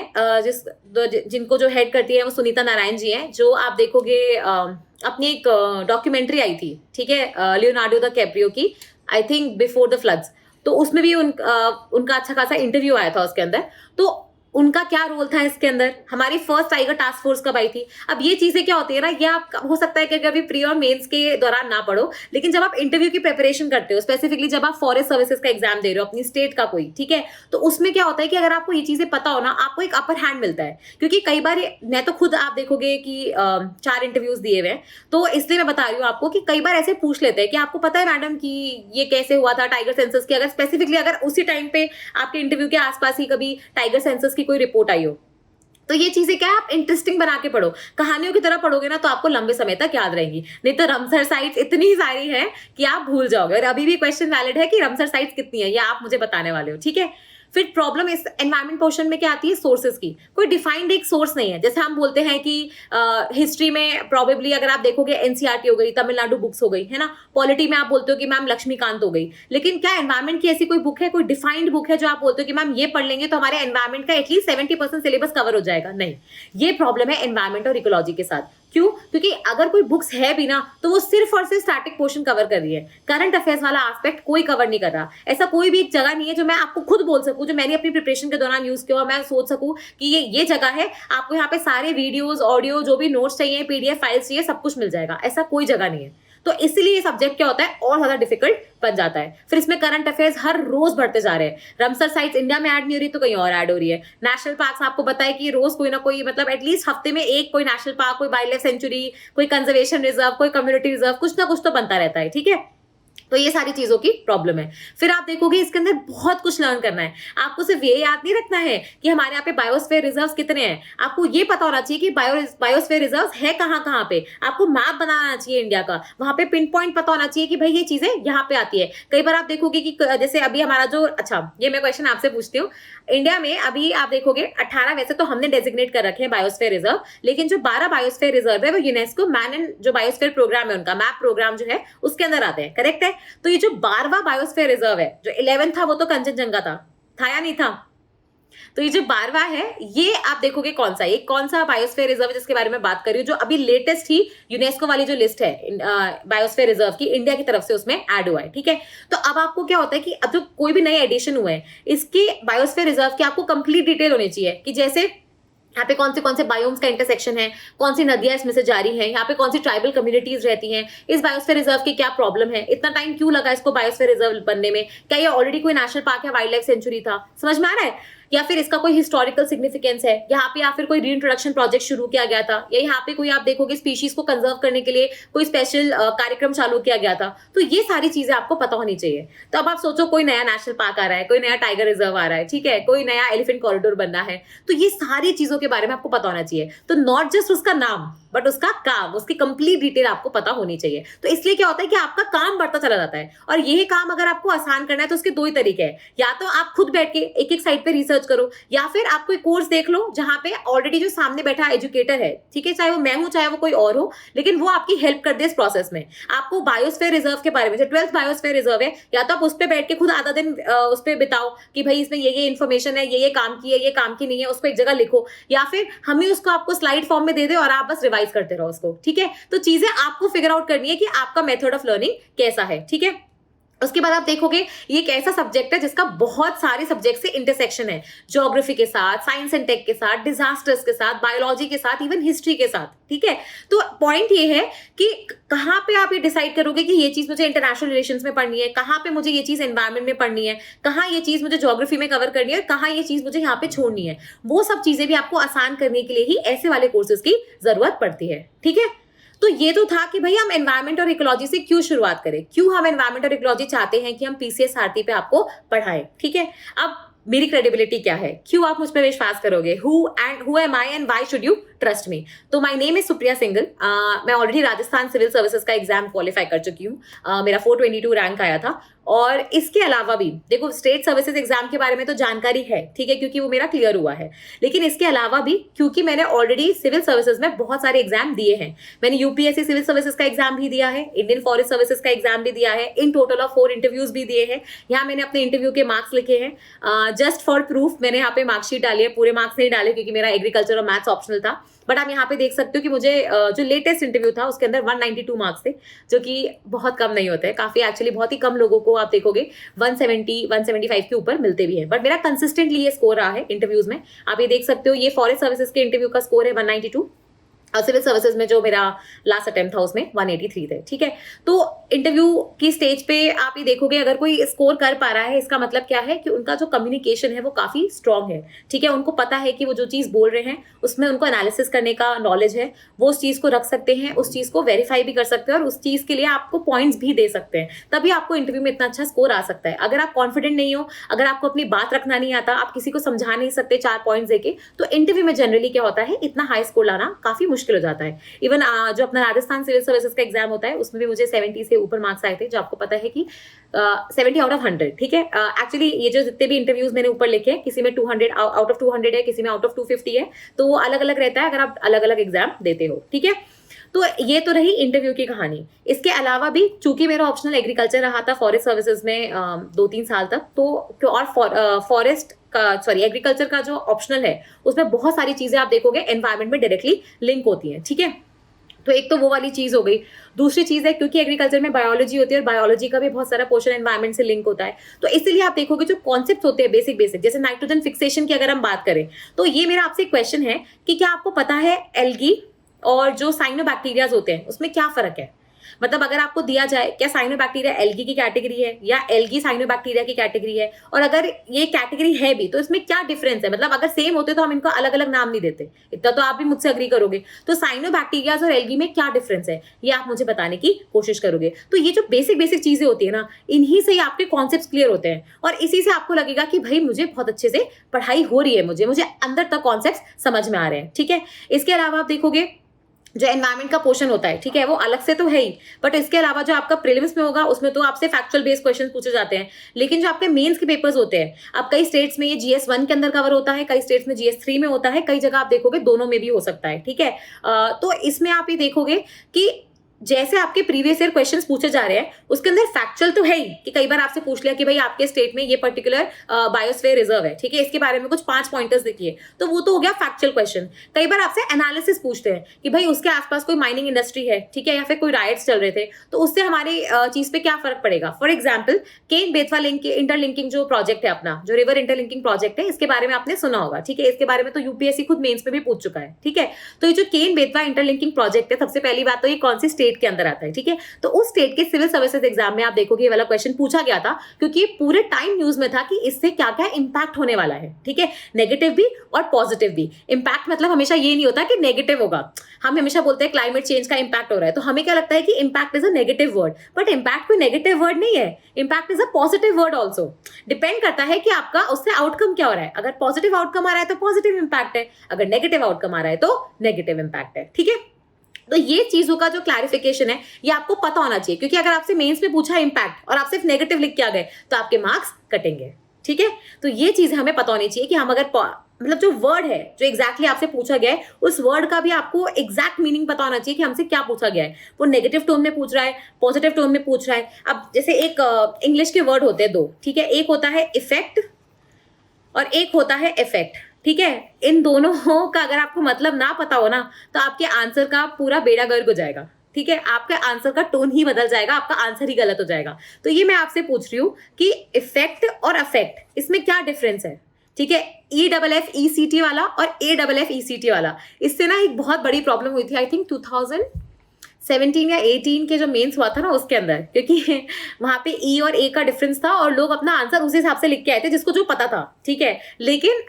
जिनको जो हेड करती है वो सुनीता नारायण जी हैं, जो आप देखोगे अपनी एक डॉक्यूमेंट्री आई थी, ठीक है, लियोनार्डो द कैप्रियो की, I think before the floods. तो उसमें भी उनका अच्छा खासा इंटरव्यू आया था उसके अंदर। तो उनका क्या रोल था इसके अंदर, हमारी फर्स्ट टाइगर टास्क फोर्स कब आई थी। अब ये चीजें क्या होती है ना, ये आप हो सकता है कि कभी प्री और मेंस के दौरान ना पढ़ो, लेकिन जब आप इंटरव्यू की प्रिपरेशन करते हो, स्पेसिफिकली जब आप फॉरेस्ट सर्विसेज का एग्जाम दे रहे हो अपनी स्टेट का कोई, ठीक है, तो उसमें क्या होता है कि अगर आपको ये चीजें पता हो ना, आपको एक अपर हैंड मिलता है। क्योंकि कई बार मैं तो खुद आप देखोगे कि 4 इंटरव्यूज दिए हुए हैं, तो इसलिए मैं बता रही हूँ आपको कि कई बार ऐसे पूछ लेते हैं कि आपको पता है मैडम कि ये कैसे हुआ था टाइगर सेंसस की, अगर स्पेसिफिकली अगर उसी टाइम पे आपके इंटरव्यू के आसपास ही कभी टाइगर सेंसस की कोई रिपोर्ट आई हो। तो ये चीजें क्या है, आप इंटरेस्टिंग बना के पढ़ो, कहानियों की तरह पढ़ोगे ना तो आपको लंबे समय तक याद रहेंगी। नहीं तो रमसर साइट्स इतनी सारी है कि आप भूल जाओगे। और अभी भी क्वेश्चन वैलिड है कि रमसर साइट्स कितनी है, ये आप मुझे बताने वाले हो, ठीक है। फिर प्रॉब्लम इस एनवायरमेंट पोर्शन में क्या आती है, सोर्सेज की। कोई डिफाइंड एक सोर्स नहीं है। जैसे हम बोलते हैं कि हिस्ट्री में प्रोबेबली अगर आप देखोगे एनसीईआरटी हो गई, तमिलनाडु बुक्स हो गई, है ना। पॉलिटी में आप बोलते हो कि मैम लक्ष्मीकांत हो गई, लेकिन क्या एनवायरमेंट की ऐसी कोई बुक है, कोई डिफाइंड बुक है जो आप बोलते हो कि मैम ये पढ़ लेंगे तो हमारे एनवायरमेंट का एटलीस्ट 70% सिलेबस कवर हो जाएगा। नहीं, ये प्रॉब्लम है एनवायरमेंट और इकोलॉजी के साथ। क्यों? क्योंकि अगर कोई बुक्स है भी ना तो वो सिर्फ और सिर्फ स्टैटिक पोर्शन कवर कर रही है, करंट अफेयर्स वाला एस्पेक्ट कोई कवर नहीं कर रहा। ऐसा कोई भी एक जगह नहीं है जो मैं आपको खुद बोल सकूं, जो मैंने अपनी प्रिपरेशन के दौरान यूज किया, मैं सोच सकूं कि ये जगह है, आपको यहाँ पे सारे वीडियोज, ऑडियो, जो भी नोट्स चाहिए, PDF फाइल्स चाहिए, सब कुछ मिल जाएगा। ऐसा कोई जगह नहीं है। तो इसीलिए ये सब्जेक्ट क्या होता है, और ज्यादा डिफिकल्ट बन जाता है। फिर इसमें करंट अफेयर्स हर रोज बढ़ते जा रहे हैं। रमसर साइट्स इंडिया में ऐड नहीं हो रही तो कहीं और ऐड हो रही है। नेशनल पार्क्स आपको पता है कि रोज कोई ना कोई, मतलब एटलीस्ट हफ्ते में एक कोई नेशनल पार्क, कोई वाइल्ड लाइफ सेंचुरी, कोई कंजर्वेशन रिजर्व, कोई कम्युनिटी रिजर्व, कुछ ना कुछ तो बनता रहता है, ठीक है। तो ये सारी चीजों की प्रॉब्लम है। फिर आप देखोगे इसके अंदर बहुत कुछ लर्न करना है। आपको सिर्फ ये याद नहीं रखना है कि हमारे यहाँ पे बायोस्फीयर रिजर्व्स कितने हैं, आपको ये पता होना चाहिए कि बायोस्फीयर रिजर्व्स है कहाँ पे। आपको मैप बनाना चाहिए इंडिया का, वहां पे पिन पॉइंट पता होना चाहिए कि भाई ये चीजें यहाँ पे आती है। कई बार आप देखोगे कि जैसे अभी हमारा जो, अच्छा ये मैं क्वेश्चन आपसे पूछती हूँ, इंडिया में अभी आप देखोगे 18 वैसे तो हमने डेजिग्नेट कर रखे हैं बायोस्फीयर रिजर्व, लेकिन जो 12 बायोस्फीयर रिजर्व है वो यूनेस्को मैन एंड जो बायोस्फीयर प्रोग्राम है उनका मैप प्रोग्राम जो है उसके अंदर आते हैं, करेक्ट है। तो ये जो 12वां बायोस्फीयर रिजर्व है, जो 11 था वो तो कंचनजंगा था या नहीं था। तो ये जो 12वां है ये आप देखोगे कौन सा, ये कौन सा बायोस्फीयर रिजर्व जिसके बारे में बात कर रही हूँ, जो अभी लेटेस्ट ही यूनेस्को वाली जो लिस्ट है बायोस्फीयर रिजर्व की इंडिया की तरफ से उसमें ऐड हुआ है, ठीक है। तो अब आपको क्या होता है कि अब जो कोई भी नए एडिशन हुए हैं इसके बायोस्फीयर रिजर्व की आपको कंप्लीट डिटेल होनी चाहिए कि जैसे यहाँ पे कौन से बायोम्स का इंटरसेक्शन है, कौन सी नदियां इसमें से जारी हैं, यहाँ पे कौन सी ट्राइबल कम्युनिटीज रहती हैं, इस बायोस्फीयर रिजर्व की क्या प्रॉब्लम है, इतना टाइम क्यों लगा इसको बायोस्फीयर रिजर्व बनने में, क्या ये ऑलरेडी कोई नेशनल पार्क या वाइल्ड लाइफ सेंचुरी था, समझ में आ रहा है, या फिर इसका कोई हिस्टोरिकल सिग्निफिकेंस है यहाँ पे, या फिर कोई रीइंट्रोडक्शन प्रोजेक्ट शुरू किया गया था, या यहाँ पे कोई आप देखोगे स्पीशीज को कंजर्व करने के लिए कोई स्पेशल कार्यक्रम चालू किया गया था। तो ये सारी चीजें आपको पता होनी चाहिए। तो अब आप सोचो कोई नया नेशनल पार्क आ रहा है, कोई नया टाइगर रिजर्व आ रहा है, ठीक है, कोई नया एलिफेंट कॉरिडोर बनना है, तो ये सारी चीजों के बारे में आपको पता होना चाहिए। तो नॉट जस्ट उसका नाम बट उसका काम, उसकी कंप्लीट डिटेल आपको पता होनी चाहिए। तो इसलिए क्या होता है कि आपका काम बढ़ता चला जाता है। और ये काम अगर आपको आसान करना है तो उसके 2 ही तरीके हैं, या तो आप खुद बैठ के एक साइट पे रिसर्च करो, या फिर आप कोई कोर्स देख लो जहां पे ऑलरेडी जो सामने बैठा एजुकेटर है, ठीक है, चाहे वो मैं हूं चाहे वो कोई और हो, लेकिन वो आपकी हेल्प कर दे इस प्रोसेस में। आपको बायोस्फीयर रिजर्व के बारे में, जो 12th बायोस्फीयर रिजर्व है, या तो आप उस पर बैठ के खुद आधा दिन उस पर बिताओ कि भाई इसमें ये इन्फॉर्मेशन है, ये काम की है, ये काम की नहीं है, उसको एक जगह लिखो, या फिर हम ही उसको आपको स्लाइड फॉर्म में दे दे और आप बस रिवाइज करते रहो उसको, ठीक है। तो चीजें आपको फिगर आउट करनी है कि आपका मेथड ऑफ लर्निंग कैसा है, ठीक है। उसके बाद आप देखोगे ये एक ऐसा सब्जेक्ट है जिसका बहुत सारे सब्जेक्ट से इंटरसेक्शन है, ज्योग्राफी के साथ, साइंस एंड टेक के साथ, डिजास्टर्स के साथ, बायोलॉजी के साथ, इवन हिस्ट्री के साथ, ठीक है। तो पॉइंट ये है कि कहाँ पे आप ये डिसाइड करोगे कि ये चीज मुझे इंटरनेशनल रिलेशंस में पढ़नी है, कहाँ पे मुझे ये चीज एनवायरमेंट में पढ़नी है, कहाँ ये चीज मुझे ज्योग्राफी में कवर करनी है, कहाँ ये चीज मुझे यहाँ पे छोड़नी है। वो सब चीजें भी आपको आसान करने के लिए ही ऐसे वाले कोर्सेज की जरूरत पड़ती है, ठीक है। तो ये तो था कि भाई हम एनवायरमेंट और इकोलॉजी से क्यों शुरुआत करें, क्यों हम एनवायरमेंट और इकोलॉजी चाहते हैं कि हम पीसीएस आरटी पे आपको पढ़ाएं, ठीक है। अब मेरी क्रेडिबिलिटी क्या है, क्यों आप मुझ पर विश्वास करोगे, who am I and why should you trust me. तो my name is Supriya Singal. मैं ऑलरेडी राजस्थान सिविल सर्विसेज का एग्जाम क्वालिफाई कर चुकी हूँ। मेरा 422 रैंक आया था। और इसके अलावा भी देखो, स्टेट सर्विसेज एग्जाम के बारे में तो जानकारी है, ठीक है, क्योंकि वो मेरा क्लियर हुआ है। लेकिन इसके अलावा भी, क्योंकि मैंने ऑलरेडी सिविल सर्विसेज में बहुत सारे एग्जाम दिए हैं, मैंने यूपीएससी सिविल सर्विसेज का एग्जाम भी दिया है, इंडियन फॉरेस्ट सर्विसेज का एग्जाम भी दिया है, इन टोटल ऑफ 4 इंटरव्यूज भी दिए हैं। यहाँ मैंने अपने इंटरव्यू के मार्क्स लिखे हैं, जस्ट फॉर प्रूफ मैंने यहाँ पे मार्कशीट डाली है, पूरे मार्क्स नहीं डाले क्योंकि मेरा एग्रीकल्चर और मैथ्स ऑप्शनल था। बट आप यहाँ पे देख सकते हो कि मुझे जो लेटेस्ट इंटरव्यू था उसके अंदर 192 मार्क्स थे, जो कि बहुत कम नहीं होते हैं। काफी एक्चुअली बहुत ही कम लोगों को आप देखोगे 170 175 के ऊपर मिलते भी हैं। बट मेरा कंसिस्टेंटली ये स्कोर रहा है इंटरव्यूज में। आप ये देख सकते हो, ये फॉरेस्ट सर्विसेज के इंटरव्यू का स्कोर है 192 और सिविल सर्विसेज में जो मेरा लास्ट अटेम्प्ट था उसमें 183 थे, ठीक है। तो इंटरव्यू की स्टेज पे आप ये देखोगे, अगर कोई स्कोर कर पा रहा है, इसका मतलब क्या है कि उनका जो कम्युनिकेशन है वो काफी स्ट्रांग है, ठीक है। उनको पता है कि वो जो चीज बोल रहे हैं उसमें उनको एनालिसिस करने का नॉलेज है, वो उस चीज को रख सकते हैं, उस चीज को वेरीफाई भी कर सकते हैं और उस चीज के लिए आपको पॉइंट्स भी दे सकते हैं। तभी आपको इंटरव्यू में इतना अच्छा स्कोर आ सकता है। अगर आप कॉन्फिडेंट नहीं हो, अगर आपको अपनी बात रखना नहीं आता, आप किसी को समझा नहीं सकते 4 पॉइंट्स देके, तो इंटरव्यू में जनरली क्या होता है, इतना हाई स्कोर लाना काफी मुश्किल हो जाता है। इवन जो अपना राजस्थान सिविल सर्विसेज का एग्जाम होता है उसमें भी मुझे 70 से ऊपर मार्क्स आए थे, जो आपको पता है कि 70 आउट ऑफ 100, ठीक है। एक्चुअली ये जो जितने भी इंटरव्यूज मैंने ऊपर लिखे हैं, किसी में 200 आउट ऑफ 200 है, किसी में आउट ऑफ 250 है, तो वो अलग अलग रहता है अगर आप अलग अलग एग्जाम देते हो, ठीक है। तो ये तो रही इंटरव्यू की कहानी। इसके अलावा भी चूंकि मेरा ऑप्शनल एग्रीकल्चर रहा था फॉरेस्ट सर्विसेज में 2-3 साल तक, तो और फॉरेस्ट का सॉरी एग्रीकल्चर का जो ऑप्शनल है उसमें बहुत सारी चीजें आप देखोगे एनवायरमेंट में डायरेक्टली लिंक होती हैं, ठीक है। तो एक तो वो वाली चीज हो गई। दूसरी चीज है, क्योंकि एग्रीकल्चर में बायोलॉजी होती है और बायोलॉजी का भी बहुत सारा पोर्शन एनवायरमेंट से लिंक होता है, तो इसलिए आप देखोगे जो कॉन्सेप्ट होते हैं बेसिक जैसे नाइट्रोजन फिक्सेशन की अगर हम बात करें, तो ये मेरा आपसे क्वेश्चन है कि क्या आपको पता है एल्गी और जो साइनोबैक्टीरियाज होते हैं उसमें क्या फर्क है। मतलब अगर आपको दिया जाए क्या साइनोबैक्टीरिया एल्गी की कैटेगरी है या एल्गी साइनोबैक्टीरिया की कैटेगरी है, और अगर ये कैटेगरी है भी तो इसमें क्या डिफरेंस है। मतलब अगर सेम होते तो हम इनको अलग अलग नाम नहीं देते, इतना तो आप भी मुझसे अग्री करोगे। तो साइनोबैक्टीरियाज और एल्गी में क्या डिफरेंस है ये आप मुझे बताने की कोशिश करोगे। तो ये जो बेसिक चीजें होती है ना, इन्हीं से ही आपके कॉन्सेप्ट क्लियर होते हैं और इसी से आपको लगेगा कि भाई मुझे बहुत अच्छे से पढ़ाई हो रही है, मुझे अंदर तक कॉन्सेप्ट समझ में आ रहे हैं, ठीक है। इसके अलावा आप देखोगे जो एनवायरमेंट का पोर्शन होता है, ठीक है, वो अलग से तो है ही, बट इसके अलावा जो आपका प्रीलिम्स में होगा उसमें तो आपसे फैक्चुअल बेस्ड क्वेश्चन पूछे जाते हैं। लेकिन जो आपके मेंस के पेपर्स होते हैं, अब कई स्टेट्स में ये GS1 के अंदर कवर होता है, कई स्टेट्स में GS3 में होता है, कई जगह आप देखोगे दोनों में भी हो सकता है, ठीक है। तो इसमें आप ये देखोगे कि जैसे आपके प्रीवियस ईयर क्वेश्चंस पूछे जा रहे हैं उसके अंदर फैक्चुअल तो है ही, कि कई बार आपसे पूछ लिया कि भाई आपके स्टेट में ये पर्टिकुलर बायोस्फीयर रिजर्व है, ठीक है, इसके बारे में कुछ 5 पॉइंटर्स देखिए, तो वो तो हो गया फैक्चुअल क्वेश्चन। कई बार आपसे एनालिसिस पूछते हैं कि भाई उसके आसपास कोई माइनिंग इंडस्ट्री है, ठीक है, या फिर कोई राइट्स चल रहे थे, तो उससे हमारी चीज पे क्या फर्क पड़ेगा। For example Ken Betwa link interlinking जो प्रोजेक्ट है अपना, जो रिवर इंटरलिंकिंग प्रोजेक्ट है, इसके बारे में आपने सुना होगा, ठीक है, इसके बारे में तो यूपीएससी खुद मेंस में भी पूछ चुका है, ठीक है। तो ये जो केन बेतवा इंटरलिंकिंग प्रोजेक्ट है, सबसे पहली बात तो ये कौन सी स्टेट के अंदर आता है, ठीक है। तो उस स्टेट के सिविल सर्विसेज एग्जाम में आप देखोगे ये वाला क्वेश्चन पूछा गया था, क्योंकि पूरे टाइम न्यूज में था कि इससे क्या क्या इंपैक्ट होने वाला है, ठीक है, नेगेटिव भी और पॉजिटिव भी। इंपैक्ट मतलब हमेशा ये नहीं होता कि नेगेटिव होगा, हम हमेशा बोलते हैं क्लाइमेट चेंज का इंपैक्ट हो रहा है, तो हमें क्या लगता है कि impact is a negative word, but impact कोई नेगेटिव वर्ड नहीं है, impact is a positive word also. Depend करता है कि आपका उससे आउटकम क्या हो रहा है। अगर पॉजिटिव आउटकम आ रहा है तो पॉजिटिव इंपैक्ट है, अगर नेगेटिव आउटकम आ रहा है तो नेगेटिव इंपैक्ट है, ठीक है। तो ये चीजों का जो क्लैरिफिकेशन है ये आपको पता होना चाहिए, क्योंकि अगर आपसे मेंस में पूछा इंपैक्ट और आप सिर्फ नेगेटिव लिख के आ गए तो आपके मार्क्स कटेंगे, ठीक है। तो ये चीज हमें पता होनी चाहिए कि हम अगर मतलब जो वर्ड है जो एग्जैक्टली आपसे पूछा गया है उस वर्ड का भी आपको एग्जैक्ट मीनिंग पता होना चाहिए कि हमसे क्या पूछा गया है। वो नेगेटिव टोन में पूछ रहा है, पॉजिटिव टोन में पूछ रहा है। अब जैसे एक इंग्लिश के वर्ड होते हैं 2, ठीक है, एक होता है इफेक्ट और एक होता है इफेक्ट, ठीक है। इन दोनों का अगर आपको मतलब ना पता हो ना तो आपके आंसर का पूरा बेड़ा गर्क हो जाएगा, ठीक है, आपके आंसर का टोन ही बदल जाएगा, आपका आंसर ही गलत हो जाएगा। तो ये मैं आपसे पूछ रही हूँ कि इफेक्ट और अफेक्ट इसमें क्या डिफरेंस है, ठीक है। EFFECT वाला और AFFECT वाला, इससे ना एक बहुत बड़ी प्रॉब्लम हुई थी आई थिंक 2017 या 18 के जो मेंस हुआ था ना उसके अंदर, क्योंकि वहां पे ई और ए का डिफरेंस था और लोग अपना आंसर उस हिसाब से लिख के आए थे जिसको जो पता था, ठीक है। लेकिन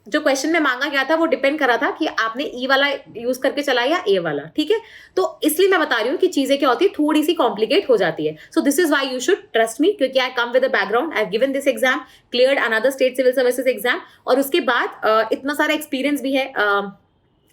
जो क्वेश्चन में मांगा गया था वो डिपेंड कर रहा था कि आपने ई वाला यूज करके चला या ए वाला, ठीक है। तो इसलिए मैं बता रही हूँ कि चीजें क्या होती है, थोड़ी सी कॉम्प्लिकेट हो जाती है। So this is why you should trust me, क्योंकि I come with a background, I have given this exam, cleared another state civil services exam, और उसके बाद इतना सारा एक्सपीरियंस भी है।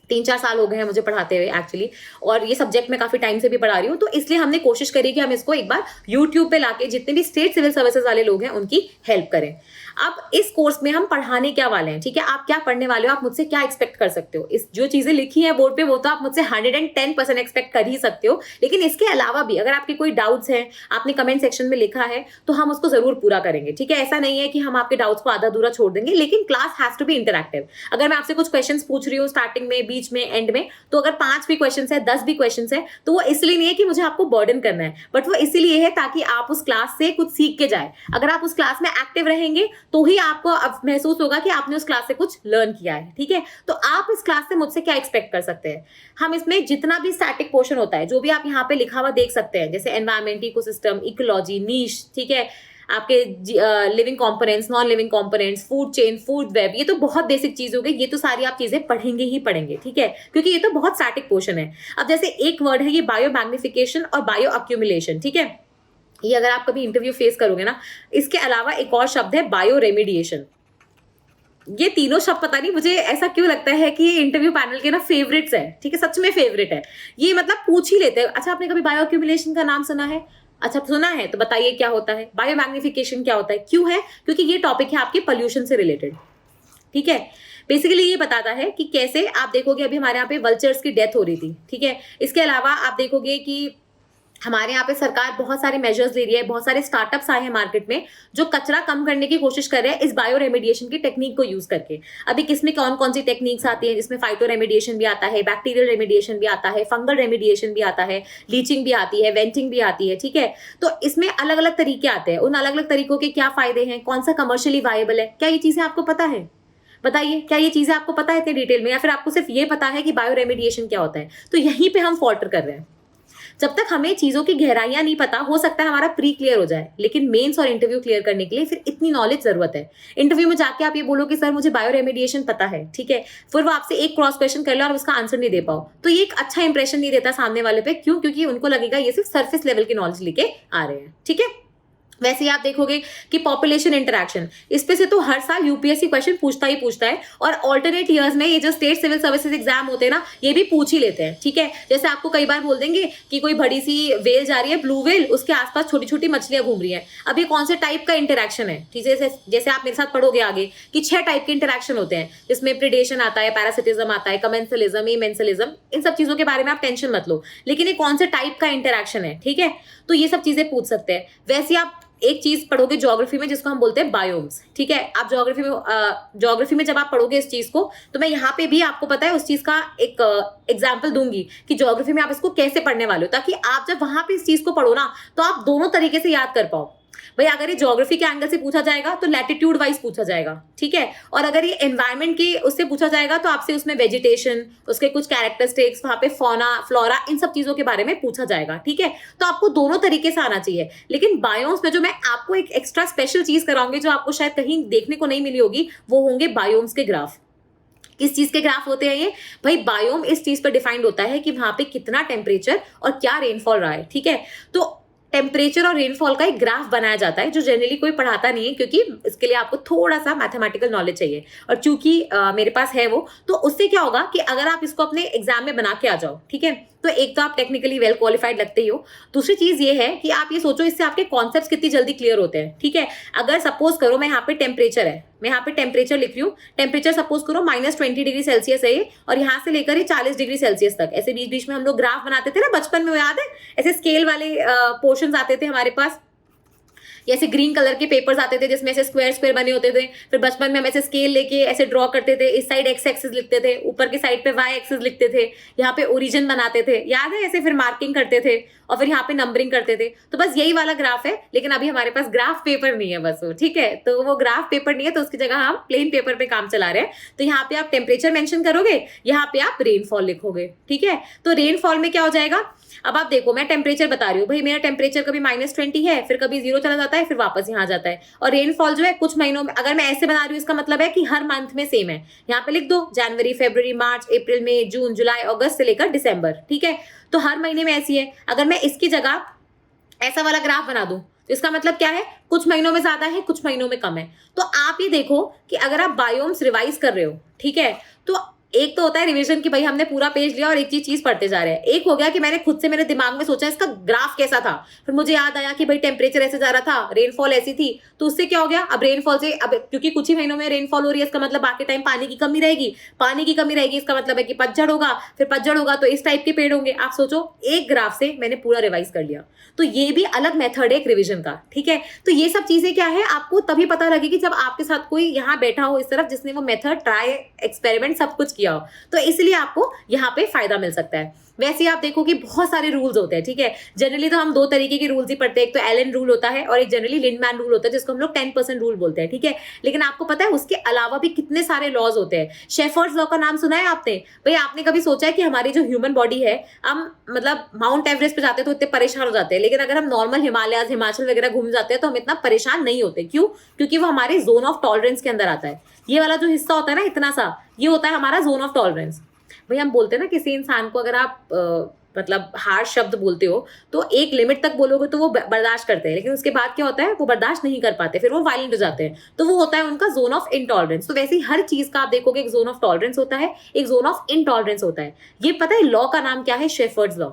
3-4 साल हो गए हैं मुझे पढ़ाते हुए एक्चुअली, और ये सब्जेक्ट मैं काफी टाइम से भी पढ़ा रही हूँ। तो इसलिए हमने कोशिश करी कि हम इसको एक बार यूट्यूब पे लाके जितने भी स्टेट सिविल सर्विसेज वाले लोग हैं उनकी हेल्प करें। अब इस कोर्स में हम पढ़ाने क्या वाले हैं, ठीक है, आप क्या पढ़ने वाले हो, आप मुझसे क्या एक्सपेक्ट कर सकते हो। इस जो चीजें लिखी है बोर्ड पे वो तो आप मुझसे 110% एक्सपेक्ट कर ही सकते हो, लेकिन इसके अलावा भी अगर आपके कोई डाउट्स हैं, आपने कमेंट सेक्शन में लिखा है, तो हम उसको जरूर पूरा करेंगे, ठीक है। ऐसा नहीं है कि हम आपके डाउट्स को आधा अधूरा छोड़ देंगे, लेकिन class has to be interactive. अगर मैं आपसे कुछ क्वेश्चन पूछ रही हूँ स्टार्टिंग में, बीच में, एंड में, तो अगर 5 भी क्वेश्चन है, 10 भी क्वेश्चन है, तो वो इसलिए नहीं है कि मुझे आपको बर्डन करना है, बट वो इसीलिए है ताकि आप उस क्लास से कुछ सीख के जाए। अगर आप उस क्लास में एक्टिव रहेंगे तो ही आपको अब महसूस होगा कि आपने उस क्लास से कुछ लर्न किया है, ठीक है। तो आप इस क्लास से मुझसे क्या एक्सपेक्ट कर सकते हैं, हम इसमें जितना भी स्टैटिक पोर्शन होता है, जो भी आप यहाँ पे लिखा हुआ देख सकते हैं, जैसे एनवायरमेंट, इकोसिस्टम, इकोलॉजी, नीश, ठीक है, आपके living components, non living components, food chain, food web, ये तो बहुत बेसिक चीज हो गई, ये तो सारी आप चीजें पढ़ेंगे ही पढ़ेंगे, ठीक है, क्योंकि ये तो बहुत स्टैटिक पोर्शन है। अब जैसे एक वर्ड है ये बायो मैग्निफिकेशन और बायो अक्यूमुलेशन, ठीक है, ये अगर आप कभी इंटरव्यू फेस करोगे ना, इसके अलावा एक और शब्द है बायो रेमिडिएशन। ये तीनों शब्द पता नहीं मुझे ऐसा क्यों लगता है कि ये इंटरव्यू पैनल के ना फेवरेट्स है, ठीक है, सच में फेवरेट है। ये मतलब पूछ ही लेते हैं, अच्छा आपने कभी बायो अक्यूमुलेशन का नाम सुना है, अच्छा सुना है तो बताइए क्या होता है, बायो मैग्निफिकेशन क्या होता है, क्यों है, क्योंकि ये टॉपिक है आपके पोल्यूशन से रिलेटेड, ठीक है। बेसिकली ये बताता है कि कैसे आप देखोगे, अभी हमारे यहाँ पे वल्चर्स की डेथ हो रही थी, ठीक है। इसके अलावा आप देखोगे कि हमारे यहाँ पे सरकार बहुत सारे मेजर्स ले रही है, बहुत सारे स्टार्टअप्स आए हैं मार्केट में जो कचरा कम करने की कोशिश कर रहे हैं इस बायो रेमिडिएशन की टेक्निक को यूज करके। अभी किसमें कौन कौन सी टेक्निक्स आती है, जिसमें फाइटो रेमिडिएशन भी आता है, बैक्टीरियल रेमिडिएशन भी आता है, फंगल रेमिडिएशन भी आता है, लीचिंग भी आती है, वेंटिंग भी आती है, ठीक है। तो इसमें अलग अलग तरीके आते हैं, उन अलग अलग तरीकों के क्या फायदे हैं, कौन सा कमर्शियली वायबल है, क्या ये चीजें आपको पता है, बताइए क्या ये चीजें आपको पता है इतने डिटेल में, या फिर आपको सिर्फ ये पता है कि बायो रेमिडिएशन क्या होता है। तो यहीं पे हम फॉल्टर कर रहे हैं। जब तक हमें चीजों की गहराइयां नहीं पता, हो सकता है हमारा प्री क्लियर हो जाए, लेकिन मेंस और इंटरव्यू क्लियर करने के लिए फिर इतनी नॉलेज जरूरत है। इंटरव्यू में जाके आप ये बोलो कि सर मुझे बायो रेमिडिएशन पता है, ठीक है, फिर वो आपसे एक क्रॉस क्वेश्चन कर लो और उसका आंसर नहीं दे पाओ, तो ये एक अच्छा इंप्रेशन नहीं देता सामने वाले पे। क्यों? क्योंकि उनको लगेगा ये सिर्फ सरफेस लेवल की नॉलेज लेके आ रहे हैं, ठीक है। वैसे ही आप देखोगे कि पॉपुलेशन इंटरैक्शन, इस पे से तो हर साल यूपीएससी क्वेश्चन पूछता ही पूछता है, और ऑल्टरनेट ईयर्स में ये जो स्टेट सिविल सर्विसेज एग्जाम होते हैं ना, ये भी पूछ ही लेते हैं, ठीक है। जैसे आपको कई बार बोल देंगे कि कोई बड़ी सी वेल जा रही है, ब्लू वेल, उसके आसपास छोटी छोटी मछलियां घूम रही है, अब ये कौन से टाइप का इंटरैक्शन है, ठीक है। जैसे आप मेरे साथ पढ़ोगे आगे कि 6 टाइप के इंटरैक्शन होते हैं, जिसमें प्रिडेशन आता है, पैरासिटिज्म आता है, कमेंसलिज्म, इमेंसलिज्म, इन सब चीजों के बारे में आप टेंशन मत लो, लेकिन ये कौन से टाइप का इंटरैक्शन है, ठीक है। तो ये सब चीजें पूछ सकते हैं। वैसे आप एक चीज पढ़ोगे ज्योग्राफी में जिसको हम बोलते हैं बायोम्स, ठीक है। आप ज्योग्राफी में जब आप पढ़ोगे इस चीज को, तो मैं यहाँ पे भी आपको पता है उस चीज का एक एग्जाम्पल दूंगी कि ज्योग्राफी में आप इसको कैसे पढ़ने वाले हो, ताकि आप जब वहां पे इस चीज को पढ़ो ना, तो आप दोनों तरीके से याद कर पाओ। भाई अगर ये ज्योग्राफी के एंगल से पूछा जाएगा तो लैटिट्यूड वाइज पूछा जाएगा, ठीक है, और अगर ये एनवायरमेंट के उससे पूछा जाएगा तो आपसे उसमें वेजिटेशन, उसके कुछ कैरेक्टरिस्टिक्स, वहां पे फौना फ्लोरा, इन सब चीजों के बारे में पूछा जाएगा, ठीक है। तो आपको दोनों तरीके से आना चाहिए। लेकिन बायोम्स में जो मैं आपको एक एक्स्ट्रा स्पेशल चीज कराऊंगी जो आपको शायद कहीं देखने को नहीं मिली होगी, वो होंगे बायोम्स के ग्राफ। किस चीज के ग्राफ होते हैं ये? भाई बायोम इस चीज पर डिफाइंड होता है कि वहां पे कितना टेम्परेचर और क्या रेनफॉल रहा है, ठीक है। तो टेम्परेचर और रेनफॉल का एक ग्राफ बनाया जाता है जो जनरली कोई पढ़ाता नहीं है, क्योंकि इसके लिए आपको थोड़ा सा मैथमेटिकल नॉलेज चाहिए, और चूंकि मेरे पास है वो, तो उससे क्या होगा कि अगर आप इसको अपने एग्जाम में बना के आ जाओ, ठीक है, तो एक तो आप टेक्निकली वेल क्वालिफाइड लगते ही हो। दूसरी चीज ये है कि आप ये सोचो इससे आपके कॉन्सेप्ट्स कितनी जल्दी क्लियर होते हैं, ठीक है। अगर सपोज करो मैं यहाँ पे टेम्परेचर है, मैं यहाँ पे टेम्परेचर लिख रही हूँ, टेम्परेचर सपोज करो -20 डिग्री सेल्सियस है ये, और यहाँ से लेकर ये 40 डिग्री सेल्सियस तक, ऐसे बीच बीच में हम लोग ग्राफ बनाते थे ना बचपन में, याद है, ऐसे स्केल वाले पोर्शंस आते थे हमारे पास, ये ऐसे ग्रीन कलर के पेपर्स आते थे जिसमें ऐसे स्क्वायर स्क्वायर बने होते थे। फिर बचपन में हम ऐसे स्केल लेके ऐसे ड्रॉ करते थे, इस साइड एक्स एक्सिस लिखते थे, ऊपर की साइड पे वाई एक्सिस लिखते थे, यहाँ पे ओरिजिन बनाते थे, याद है? ऐसे फिर मार्किंग करते थे और फिर यहाँ पे नंबरिंग करते थे। तो बस यही वाला ग्राफ है, लेकिन अभी हमारे पास ग्राफ पेपर नहीं है बस वो, ठीक है? तो वो ग्राफ पेपर नहीं है, तो उसकी जगह हम प्लेन पेपर पे काम चला रहे हैं। तो यहाँ पे आप टेम्परेचर मेंशन करोगे, यहाँ पे आप रेनफॉल लिखोगे, ठीक है? तो रेनफॉल में क्या हो जाएगा, अब आप देखो मैं टेम्परेचर बता रही हूँ भाई, मेरा टेम्परेचर कभी -20 है, फिर कभी 0 चला जाता है, फिर वापस यहाँ जाता है। और रेनफॉल जो है कुछ महीनों में, अगर मैं ऐसे बना रही हूँ इसका मतलब है कि हर मंथ में सेम है। यहाँ पे लिख दो जनवरी, फरवरी, मार्च, अप्रैल, मई, जून, जुलाई, अगस्त से लेकर दिसंबर, ठीक है? तो हर महीने में ऐसी है। अगर मैं इसकी जगह ऐसा वाला ग्राफ बना दूं तो इसका मतलब क्या है, कुछ महीनों में ज्यादा है, कुछ महीनों में कम है। तो आप ये देखो कि अगर आप बायोम्स रिवाइज कर रहे हो, ठीक है, तो एक तो होता है रिवीजन कि भाई हमने पूरा पेज लिया और एक चीज पढ़ते जा रहे हैं। एक हो गया कि मैंने खुद से मेरे दिमाग में सोचा इसका ग्राफ कैसा था, फिर मुझे याद आया कि भाई टेम्परेचर ऐसे जा रहा था, रेनफॉल ऐसी थी, तो उससे क्या हो गया, अब रेनफॉल से, अब क्योंकि कुछ ही महीनों में रेनफॉल हो रही है, इसका मतलब बाकी टाइम पानी की कमी रहेगी, पानी की कमी रहेगी, इसका मतलब है कि पतझड़ होगा, फिर पतझड़ होगा तो इस टाइप के पेड़ होंगे। आप सोचो एक ग्राफ से मैंने पूरा रिवाइज कर लिया। तो ये भी अलग मेथड है एक रिविजन का, ठीक है? तो ये सब चीजें क्या है आपको तभी पता लगेगी जब आपके साथ कोई यहाँ बैठा हो इस तरफ, जिसने वो मेथड, ट्राई, एक्सपेरिमेंट सब कुछ किया हो, तो इसलिए आपको यहाँ पे फायदा मिल सकता है। वैसे आप देखो कि बहुत सारे रूल्स होते हैं, ठीक है? जनरली तो हम दो तरीके के रूल्स ही पढ़ते हैं, एक तो एलन रूल होता है और एक जनरली लिंडमैन रूल होता है, जिसको हम लोग 10% रूल बोलते हैं, ठीक है? लेकिन आपको पता है उसके अलावा भी कितने सारे लॉज होते हैं। शेफर्ड्स लॉ का नाम सुना है आपने? भाई आपने कभी सोचा है कि हमारी जो ह्यूमन बॉडी है, हम मतलब माउंट एवरेस्ट पे जाते हैं तो इतने परेशान हो जाते हैं, लेकिन अगर हम नॉर्मल हिमालय, हिमाचल वगैरह घूम जाते हैं तो हम इतना परेशान नहीं होते। क्यों? क्योंकि वो हमारे जोन ऑफ टॉलरेंस के अंदर आता है। ये वाला जो हिस्सा होता है ना, इतना सा, ये होता है हमारा जोन ऑफ टॉलरेंस। भाई हम बोलते हैं ना किसी इंसान को अगर आप मतलब हार्श शब्द बोलते हो तो एक लिमिट तक बोलोगे तो वो बर्दाश्त करते हैं, लेकिन उसके बाद क्या होता है, वो बर्दाश्त नहीं कर पाते, फिर वो वायलेंट हो जाते हैं। तो वो होता है उनका जोन ऑफ इनटॉलरेंस। तो वैसे ही हर चीज का आप देखोगे एक जोन ऑफ टॉलरेंस होता है, एक जोन ऑफ इनटॉलरेंस होता है। ये पता है लॉ का नाम क्या है? Shepherd's law.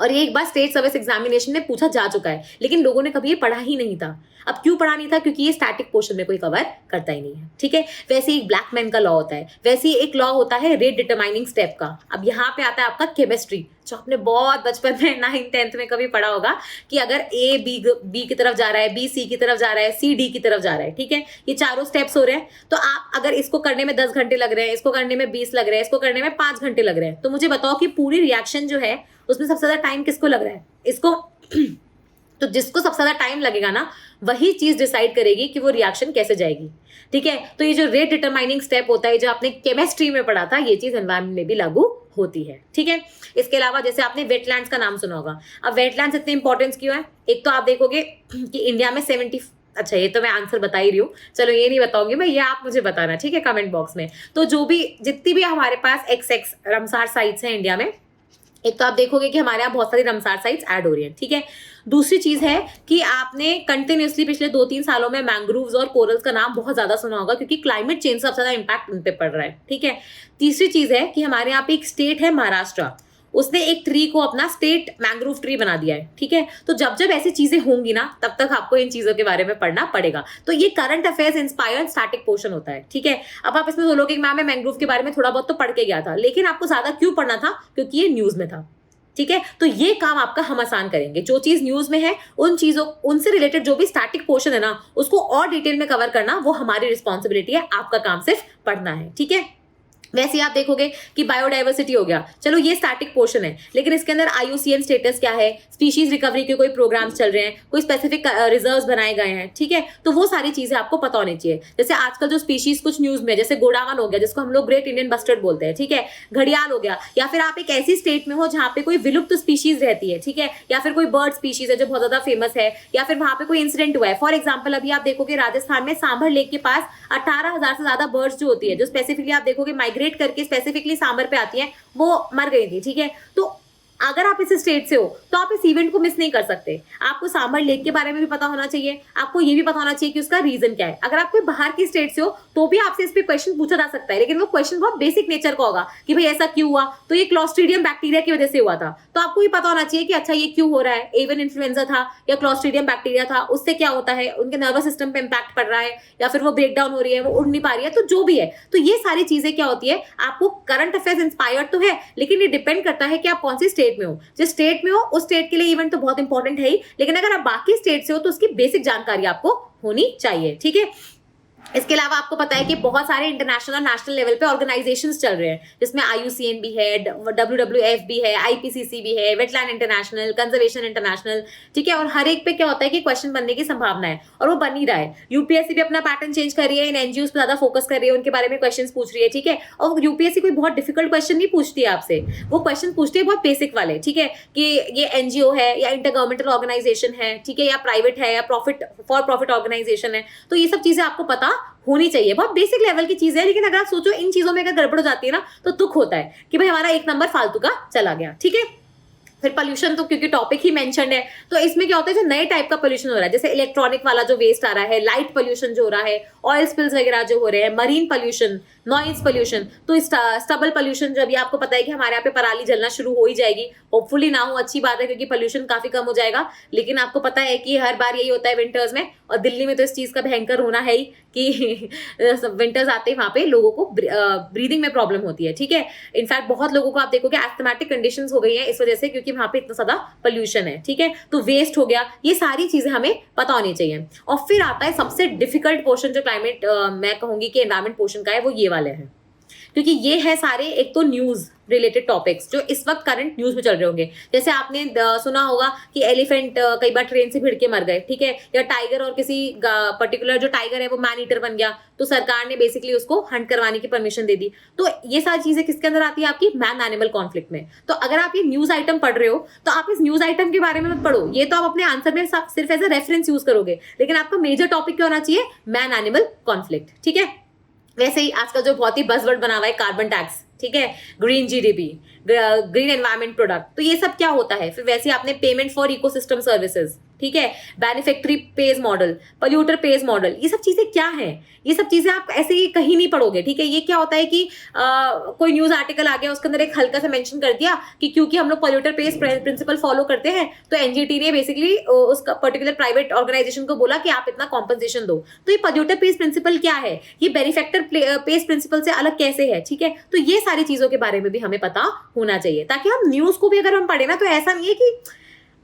और ये एक बार स्टेट सर्विस एग्जामिनेशन में पूछा जा चुका है, लेकिन लोगों ने कभी ये पढ़ा ही नहीं था। अब क्यों पढ़ा नहीं था? क्योंकि ये स्टैटिक पोर्शन में कोई कवर करता ही नहीं है, ठीक है? वैसे ही ब्लैकमैन का लॉ होता है, वैसे ही एक लॉ होता है रेट डिटरमाइनिंग स्टेप का। अब यहाँ पे आता है आपका केमिस्ट्री, जो आपने बहुत बचपन में 9th 10th में कभी पढ़ा होगा कि अगर ए बी की तरफ जा रहा है, बी सी की तरफ जा रहा है, सी डी की तरफ जा रहा है, ठीक है? ये चारों स्टेप्स हो रहे हैं। तो आप अगर इसको करने में 10 घंटे लग रहे हैं, इसको करने में 20 लग रहे हैं, इसको करने में 5 घंटे लग रहे हैं, तो मुझे बताओ कि पूरी रिएक्शन जो है उसमें सबसे ज्यादा टाइम किसको लग रहा है? इसको। तो जिसको सबसे ज्यादा टाइम लगेगा ना, वही चीज डिसाइड करेगी कि वो रिएक्शन कैसे जाएगी, ठीक है? तो ये जो रेट डिटरमाइनिंग स्टेप होता है, जो आपने केमिस्ट्री में पढ़ा था, ये चीज एनवायरमेंट में भी लागू होती है, ठीक है? इसके अलावा जैसे आपने वेटलैंड्स का नाम सुना होगा। अब वेटलैंड्स इतने इंपॉर्टेंस क्यों है? एक तो आप देखोगे कि इंडिया में 70, अच्छा ये तो मैं आंसर बता ही रही हूँ, चलो ये नहीं बताऊंगी मैं, ये आप मुझे बताना, ठीक है, कमेंट बॉक्स में। तो जो भी जितनी भी हमारे पास XX रमसार साइट्स हैं इंडिया में, एक तो आप देखोगे कि हमारे यहाँ बहुत सारी रमसार साइट्स ऐड हो रही हैं, ठीक है? दूसरी चीज है कि आपने कंटिन्यूसली पिछले 2-3 सालों में मैंग्रोव्स और कोरल्स का नाम बहुत ज्यादा सुना होगा, क्योंकि क्लाइमेट चेंज सबसे ज्यादा इंपैक्ट उन पे पड़ रहा है, ठीक है? तीसरी चीज है कि हमारे यहाँ पे एक स्टेट है महाराष्ट्र, उसने एक ट्री को अपना स्टेट मैंग्रोव ट्री बना दिया है, ठीक है? तो जब जब ऐसी चीजें होंगी ना, तब तक आपको इन चीजों के बारे में पढ़ना पड़ेगा। तो ये current affairs inspired static portion होता है, ठीक है? अब आप इसमें बोलोगे कि मैम मैं मैंग्रोव के बारे में थोड़ा बहुत तो पढ़ के गया था, लेकिन आपको ज्यादा क्यों पढ़ना था? क्योंकि ये न्यूज में था, ठीक है? तो ये काम आपका हम आसान करेंगे। जो चीज न्यूज में है, उन चीजों, उनसे रिलेटेड जो भी स्टैटिक पोर्शन है ना, उसको और डिटेल में कवर करना वो हमारी रिस्पॉन्सिबिलिटी है, आपका काम सिर्फ पढ़ना है, ठीक है? वैसे ही आप देखोगे कि बायोडाइवर्सिटी हो गया, चलो ये स्टैटिक पोर्शन है, लेकिन इसके अंदर IUCN स्टेटस क्या है, स्पीशीज रिकवरी के कोई प्रोग्राम्स चल रहे हैं, कोई स्पेसिफिक रिजर्व्स बनाए गए हैं, ठीक है? तो वो सारी चीजें आपको पता होनी चाहिए। जैसे आजकल जो स्पीशीज कुछ न्यूज में, जैसे गोडावन हो गया, जिसको हम लोग ग्रेट इंडियन बस्टर्ड बोलते हैं, ठीक है? घड़ियाल हो गया, या फिर आप एक ऐसी स्टेट में हो जहाँ पे कोई विलुप्त स्पीशीज रहती है, ठीक है? या फिर कोई बर्ड स्पीशीज है जो बहुत ज्यादा फेमस है, या फिर वहां पे कोई इंसिडेंट हुआ है। फॉर एग्जाम्पल अभी आप देखोगे राजस्थान में सांभर लेक के पास 18,000 से ज्यादा बर्ड्स जो होती है, जो स्पेसिफिकली आप देखोगे माइग्रेट करके स्पेसिफिकली सांभर पे आती है, वो मर गई थी, ठीक है? तो अगर आप इस स्टेट से हो तो आप इस इवेंट को मिस नहीं कर सकते। आपको सांभर लेक के बारे में भी पता होना चाहिए, आपको ये भी पता होना चाहिए कि उसका रीजन क्या है। अगर आप कोई बाहर की स्टेट से हो तो भी आपसे इस पे क्वेश्चन पूछा जा सकता है, लेकिन वो क्वेश्चन बहुत बेसिक नेचर का होगा कि भाई ऐसा क्यों हुआ, तो ये क्लॉस्ट्रीडियम बैक्टीरिया की वजह से हुआ था। तो आपको ये पता होना चाहिए कि अच्छा ये क्यों हो रहा है, एवियन इन्फ्लुएंजा था या क्लॉस्ट्रीडियम बैक्टीरिया था, उससे क्या होता है, उनके नर्वस सिस्टम पे इंपैक्ट पड़ रहा है, या फिर वो ब्रेक डाउन हो रही है, वो उड़ नहीं पा रही है, तो जो भी है। तो ये सारी चीजें क्या होती है, आपको करंट अफेयर्स इंस्पायर्ड तो है, लेकिन ये डिपेंड करता है कि आप कौन सी स्टेट स्टेट में हो, जिस स्टेट में हो उस स्टेट के लिए इवेंट तो बहुत इंपॉर्टेंट है ही, लेकिन अगर आप बाकी स्टेट से हो तो उसकी बेसिक जानकारी आपको होनी चाहिए, ठीक है। इसके अलावा आपको पता है कि बहुत सारे इंटरनेशनल और नेशनल लेवल पे ऑर्गेनाइजेशंस चल रहे हैं, जिसमें IUCN भी है, WWF भी है, IPCC भी है, वेटलैंड इंटरनेशनल, कंजर्वेशन इंटरनेशनल, ठीक है। और हर एक पे क्या होता है कि क्वेश्चन बनने की संभावना है और वो बन ही रहा है। यूपीएससी भी अपना पैटर्न चेंज कर रही है, इन एनजीओस पे ज्यादा फोकस कर रही है, उनके बारे में क्वेश्चन पूछ रही है, ठीक है। और यूपीएससी कोई बहुत डिफिकल्ट क्वेश्चन नहीं पूछती है आपसे, वो क्वेश्चन पूछती है बहुत बेसिक वाले, ठीक है, कि ये एनजीओ है या इंटर गवर्नमेंटल ऑर्गेनाइजेशन है, ठीक है, या प्राइवेट है या फॉर प्रॉफिट ऑर्गेनाइजेशन है, तो ये सब चीजें आपको पता होनी चाहिए। बहुत बेसिक लेवल की चीज है, लेकिन अगर आप सोचो इन चीजों में अगर गड़बड़ हो जाती है ना तो दुख होता है कि भाई हमारा एक नंबर फालतू का चला गया, ठीक है। फिर पोल्यूशन तो क्योंकि टॉपिक ही मेंशन्ड है, तो इसमें क्या होता है, जो नए टाइप का पोल्यूशन हो रहा है, जैसे इलेक्ट्रॉनिक वाला जो वेस्ट आ रहा है, लाइट पोल्यूशन जो हो रहा है, ऑयल स्पिल्स वगैरह जो हो रहे हैं, मरीन पोल्यूशन, नॉइज पोल्यूशन, तो स्टबल पोल्यूशन जो अभी आपको पता है कि हमारे यहाँ पे पराली जलना शुरू हो ही जाएगी, होपफुली ना हो, अच्छी बात है क्योंकि पोल्यूशन काफी कम हो जाएगा। लेकिन आपको पता है कि हर बार यही होता है विंटर्स में, और दिल्ली में तो इस चीज का भयंकर होना है ही कि विंटर्स आते ही वहां पे लोगों को ब्रीदिंग में प्रॉब्लम होती है, ठीक है। इनफैक्ट बहुत लोगों को आप देखोगे एस्थमेटिक कंडीशंस हो गई हैं इस वजह से, क्योंकि वहां पे इतना ज्यादा पोल्यूशन है, ठीक है। तो वेस्ट हो गया, ये सारी चीजें हमें पता होनी चाहिए। और फिर आता है सबसे डिफिकल्ट पोर्शन जो क्लाइमेट मैं कहूंगी कि एनवायरमेंट पोर्शन का है, वो ये वाले हैं, क्योंकि ये है सारे एक तो न्यूज रिलेटेड टॉपिक्स जो इस वक्त करंट न्यूज में चल रहे होंगे। जैसे आपने सुना होगा कि एलिफेंट कई बार ट्रेन से भिड़ के मर गए, ठीक है, या टाइगर और किसी पर्टिकुलर जो टाइगर है वो मैन ईटर बन गया, तो सरकार ने बेसिकली उसको हंट करवाने की परमिशन दे दी। तो ये सारी चीजें किसके अंदर आती है, आपकी मैन एनिमल कॉन्फ्लिक्ट में। तो अगर आप ये न्यूज आइटम पढ़ रहे हो तो आप इस न्यूज आइटम के बारे में मत पढ़ो, ये तो आप अपने आंसर में सिर्फ एज ए रेफरेंस यूज करोगे, लेकिन आपका मेजर टॉपिक क्या होना चाहिए, मैन एनिमल कॉन्फ्लिक्ट, ठीक है। वैसे ही आजकल जो बहुत ही बज़वर्ड बना हुआ है कार्बन टैक्स, ठीक है, green GDP, green environment product, तो ये सब क्या होता है। फिर वैसे आपने पेमेंट फॉर इकोसिस्टम सर्विसेज, ठीक है, beneficiary pays model, polluter pays model, ये सब चीजें क्या है, ये सब चीजें आप ऐसे ही कहीं नहीं पढ़ोगे, ठीक है। ये क्या होता है कि कोई न्यूज आर्टिकल आ गया, उसके अंदर एक हल्का सा मेंशन कर दिया कि क्योंकि हम लोग पोल्यूटर पेज प्रिंसिपल फॉलो करते हैं, तो एनजीटी ने बेसिकली उस पर्टिकुलर प्राइवेट ऑर्गेनाइजेशन को बोला कि आप इतना कॉम्पनसेशन दो। तो ये पोल्यूटर पेज प्रिंसिपल क्या है, ये बेनिफैक्टर पेज प्रिंसिपल से अलग कैसे है, ठीक है। तो ये सारी चीजों के बारे में भी हमें पता होना चाहिए, ताकि हम न्यूज को भी अगर हम पढ़े ना तो ऐसा नहीं है कि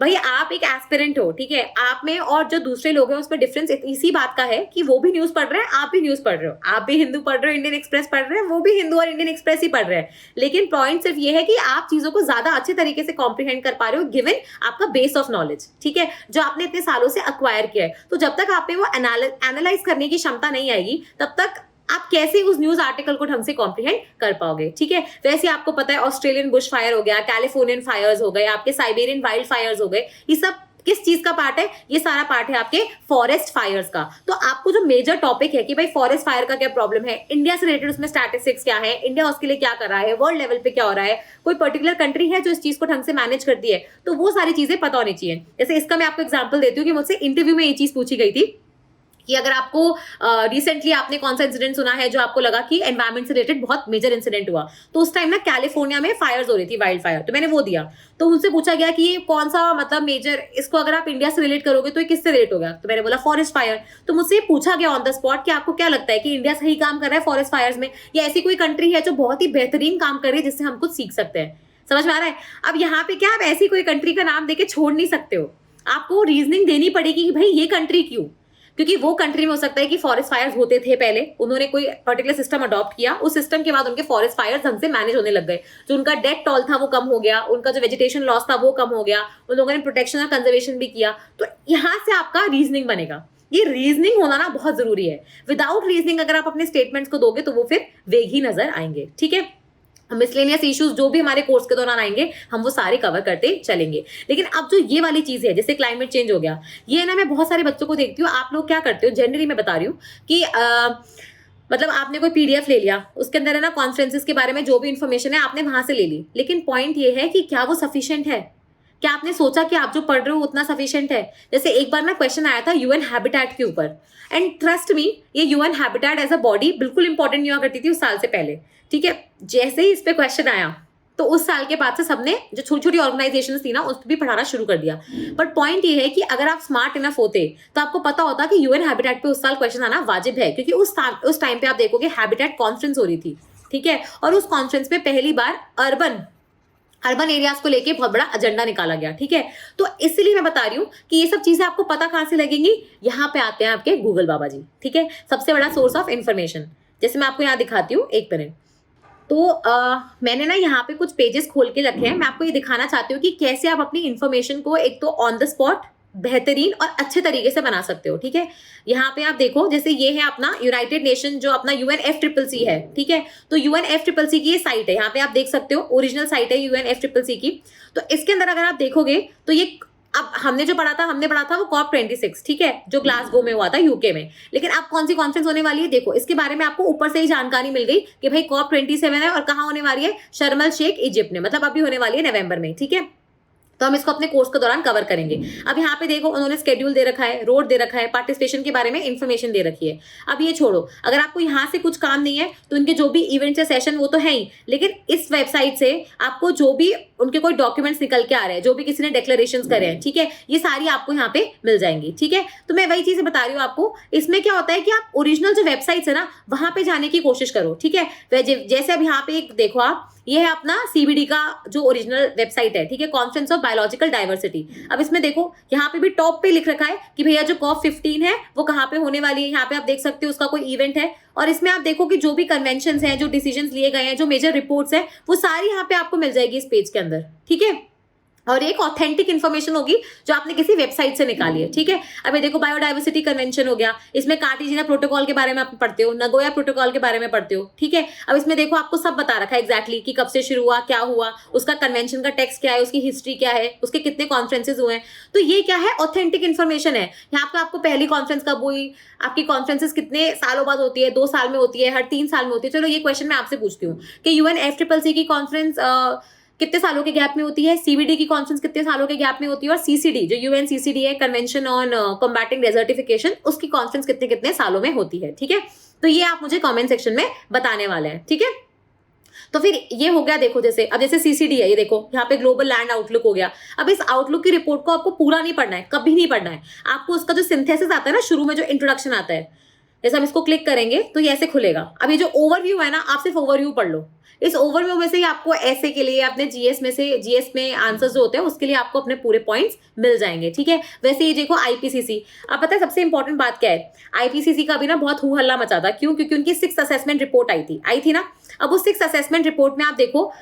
भाई आप एक एस्पिरेंट हो, ठीक है, आप में और जो दूसरे लोग हैं उसमें डिफरेंस इसी बात का है कि वो भी न्यूज पढ़ रहे हैं, आप भी न्यूज पढ़ रहे हो, आप भी हिंदू पढ़ रहे हो, इंडियन एक्सप्रेस पढ़ रहे हैं, वो भी हिंदू और इंडियन एक्सप्रेस ही पढ़ रहे हैं। लेकिन पॉइंट सिर्फ ये है कि आप चीजों को ज्यादा अच्छे तरीके से कॉम्प्रिहेंड कर पा रहे हो गिवन आपका बेस ऑफ नॉलेज, ठीक है, जो आपने इतने सालों से अक्वायर किया है। तो जब तक आप में वो एनालाइज करने की क्षमता नहीं आएगी, तब तक आप कैसे उस न्यूज आर्टिकल को ढंग से कॉम्प्रिहेंड कर पाओगे, ठीक है। वैसे आपको पता है ऑस्ट्रेलियन बुश फायर हो गया, कैलिफोर्नियन फायर्स हो गए, आपके साइबेरियन वाइल्ड फायर्स हो गए, ये सब किस चीज का पार्ट है, ये सारा पार्ट है आपके फॉरेस्ट फायर्स का। तो आपको जो मेजर टॉपिक है कि भाई फॉरेस्ट फायर का क्या प्रॉब्लम है, इंडिया से रिलेटेड उसमें स्टैटिस्टिक्स क्या है, इंडिया उसके लिए क्या कर रहा है, वर्ल्ड लेवल पे क्या हो रहा है, कोई पर्टिकुलर कंट्री है जो इस चीज को ढंग से मैनेज करती है, तो वो सारी चीजें पता होनी चाहिए। जैसे इसका मैं आपको एग्जाम्पल देती हूँ कि मुझसे इंटरव्यू में ये चीज पूछी गई थी कि अगर आपको रिसेंटली आपने कौन सा इंसिडेंट सुना है जो आपको लगा कि एनवायरमेंट से रिलेटेड बहुत मेजर इंसिडेंट हुआ, तो उस टाइम ना कैलिफोर्निया में फायर्स हो रही थी, वाइल्ड फायर, तो मैंने वो दिया। तो उनसे पूछा गया कि ये कौन सा मतलब मेजर, इसको अगर आप इंडिया से रिलेट करोगे तो ये किससे रिलेट होगा, तो मैंने बोला फॉरेस्ट फायर। तो मुझसे पूछा गया ऑन द स्पॉट कि आपको क्या लगता है कि इंडिया सही काम कर रहा है फॉरेस्ट फायर्स में, या ऐसी कोई कंट्री है जो बहुत ही बेहतरीन काम कर रही है जिससे हम कुछ सीख सकते हैं। समझ में आ रहा है। अब यहाँ पे क्या आप ऐसी कोई कंट्री का नाम देके छोड़ नहीं सकते हो, आपको रीजनिंग देनी पड़ेगी कि भाई ये कंट्री क्यों, क्योंकि वो कंट्री में हो सकता है कि फॉरेस्ट फायर्स होते थे पहले, उन्होंने कोई पर्टिकुलर सिस्टम अडॉप्ट किया, उस सिस्टम के बाद उनके फॉरेस्ट फायर्स ढंग से मैनेज होने लग गए, जो उनका डेथ टॉल था वो कम हो गया, उनका जो वेजिटेशन लॉस था वो कम हो गया, उन लोगों ने प्रोटेक्शन और कंजर्वेशन भी किया। तो यहाँ से आपका रीजनिंग बनेगा, ये रीजनिंग होना ना बहुत जरूरी है। विदाउट रीजनिंग अगर आप अपने स्टेटमेंट्स को दोगे तो वो फिर वेग ही नजर आएंगे, ठीक है। मिसलेनियस इश्यूज जो भी हमारे कोर्स के दौरान आएंगे हम वो सारे कवर करते चलेंगे। लेकिन अब जो ये वाली चीज है, जैसे क्लाइमेट चेंज हो गया, ये ना मैं बहुत सारे बच्चों को देखती हूँ, आप लोग क्या करते हो, जनरली मैं बता रही हूँ कि मतलब आपने कोई पीडीएफ ले लिया, उसके अंदर है ना कॉन्फ्रेंसेस के बारे में जो भी इंफॉर्मेशन है आपने वहां से ले ली, लेकिन पॉइंट ये है कि क्या वो सफिशिएंट है, क्या आपने सोचा कि आप जो पढ़ रहे हो उतना सफिशिएंट है। जैसे एक बार ना क्वेश्चन आया था यूएन हैबिटेट के ऊपर, एंड ट्रस्ट मी ये UN habitat as a body बिल्कुल इंपॉर्टेंट नहीं हुआ करती थी उस साल से पहले, ठीक है। जैसे ही इस पे क्वेश्चन आया तो उस साल के बाद से सबने जो छोटी छोटी ऑर्गेनाइजेशंस थी ना उस पर भी पढ़ाना शुरू कर दिया। बट पॉइंट ये है कि अगर आप स्मार्ट इनफ होते तो आपको पता होता कि यूएन हैबिटेट पे उस साल क्वेश्चन आना वाजिब है, क्योंकि उस टाइम पे आप देखोगे हैबिटेट कॉन्फ्रेंस हो रही थी, ठीक है, और उस कॉन्फ्रेंस में पहली बार अर्बन एरियाज को लेके बहुत बड़ा एजेंडा निकाला गया, ठीक है। तो इसलिए मैं बता रही हूँ कि ये सब चीजें आपको पता कहाँ से लगेंगी, यहाँ पे आते हैं आपके गूगल बाबा जी, ठीक है, सबसे बड़ा सोर्स ऑफ इंफॉर्मेशन। जैसे मैं आपको यहाँ दिखाती हूँ, एक मिनट। तो मैंने ना यहाँ पे कुछ पेजेस खोल के रखे हैं, मैं आपको ये दिखाना चाहती हूँ कि कैसे आप अपनी इंफॉर्मेशन को एक तो ऑन द स्पॉट बेहतरीन और अच्छे तरीके से बना सकते हो, ठीक है। यहाँ पे आप देखो, जैसे ये है अपना यूनाइटेड नेशन, जो अपना UNFCCC है, ठीक है। तो UNFCCC की ये साइट है, यहाँ पे आप देख सकते हो, ओरिजिनल साइट है UNFCCC की। तो इसके अंदर अगर आप देखोगे तो ये, अब हमने पढ़ा था वो COP26, ठीक है, जो ग्लासगो में हुआ था, यूके में। लेकिन अब कौन सी कॉन्फ्रेंस होने वाली है, देखो इसके बारे में आपको ऊपर से ही जानकारी मिल गई कि भाई COP27 है, और कहाँ होने वाली है, शर्म अल शेख, इजिप्ट में, मतलब अभी होने वाली है नवंबर में, ठीक है। तो हम इसको अपने कोर्स के दौरान कवर करेंगे। अब यहाँ पे देखो, उन्होंने स्केड्यूल दे रखा है, रोड दे रखा है, पार्टिसिपेशन के बारे में इन्फॉर्मेशन दे रखी है। अब ये छोड़ो, अगर आपको यहाँ से कुछ काम नहीं है तो उनके जो भी इवेंट्स या सेशन वो तो है ही, लेकिन इस वेबसाइट से आपको जो भी उनके कोई डॉक्यूमेंट्स निकल के आ रहे हैं, जो भी किसी ने डिक्लेरेशन करे हैं, ठीक है, ये सारी आपको यहाँ पे मिल जाएंगी, ठीक है। तो मैं वही चीजें बता रही हूँ आपको। इसमें क्या होता है कि आप ओरिजिनल जो वेबसाइट्स है ना, वहां पे जाने की कोशिश करो, ठीक है। जैसे अब यहाँ पे एक देखो आप, ये है अपना CBD का जो ओरिजिनल वेबसाइट है, ठीक है, कॉन्फ्रेंस ऑफ बायोलॉजिकल डाइवर्सिटी। अब इसमें देखो, यहाँ पे भी टॉप पे लिख रखा है कि भैया जो COP15 है वो कहाँ पे होने वाली है, यहाँ पे आप देख सकते हो उसका कोई इवेंट है। और इसमें आप देखो कि जो भी कन्वेंशंस हैं, जो डिसीजंस लिए गए हैं, जो मेजर रिपोर्ट्स हैं, वो सारी यहाँ पे आपको मिल जाएगी इस पेज के अंदर, ठीक है। और एक ऑथेंटिक इन्फॉर्मेशन होगी जो आपने किसी वेबसाइट से निकाली है, ठीक है। अब ये देखो, बायोडाइवर्सिटी कन्वेंशन हो गया, इसमें कार्टेजिना प्रोटोकॉल के बारे में आप पढ़ते हो, नगोया प्रोटोकॉल के बारे में पढ़ते हो, ठीक है। अब इसमें देखो, आपको सब बता रखा है एग्जैक्टली कि कब से शुरू हुआ, क्या हुआ, उसका कन्वेंशन का टेक्स्ट क्या है, उसकी हिस्ट्री क्या है, उसके कितने कॉन्फ्रेंसेज हुए हैं। तो ये क्या है, ऑथेंटिक इन्फॉर्मेशन है। यहाँ पे आपको पहली कॉन्फ्रेंस कब हुई, आपकी कॉन्फ्रेंसेस कितने सालों बाद होती है, 2 साल में होती है, हर 3 साल में होती है। चलो ये क्वेश्चन मैं आपसे पूछती हूँ कि UNFCCC की कॉन्फ्रेंस कितने सालों के गैप में होती है, CBD की कॉन्फ्रेंस कितने सालों के गैप में होती है, और CCD जो UNCCD है, कन्वेंशन ऑन कॉम्बैटिंग डेजर्टिफिकेशन, उसकी कॉन्फ्रेंस कितने कितने सालों में होती है, ठीक है। तो ये आप मुझे कमेंट सेक्शन में बताने वाले हैं, ठीक है। तो फिर ये हो गया, देखो जैसे अब जैसे CCD है, ये देखो यहाँ पे ग्लोबल लैंड आउटलुक हो गया। अब इस आउटलुक की रिपोर्ट को आपको पूरा नहीं पढ़ना है, कभी नहीं पढ़ना है आपको। उसका जो सिंथेसिस आता है ना, शुरू में जो इंट्रोडक्शन आता है, जैसे हम इसको क्लिक करेंगे तो ये ऐसे खुलेगा। अब ये जो ओवरव्यू है ना, आप सिर्फ ओवरव्यू पढ़ लो। इस ओवरव्यू में से ही आपको ऐसे के लिए अपने जीएस में आंसर्स जो होते हैं उसके लिए आपको अपने पूरे पॉइंट्स मिल जाएंगे, ठीक है। वैसे ये देखो IPCC, अब पता है सबसे इंपॉर्टेंट बात क्या है, IPCC का भी ना बहुत हू हल्ला मचा था। क्यों? क्योंकि उनकी 6th असेसमेंट रिपोर्ट आई थी ना। अब उस 6th असेसमेंट रिपोर्ट में आप देखो,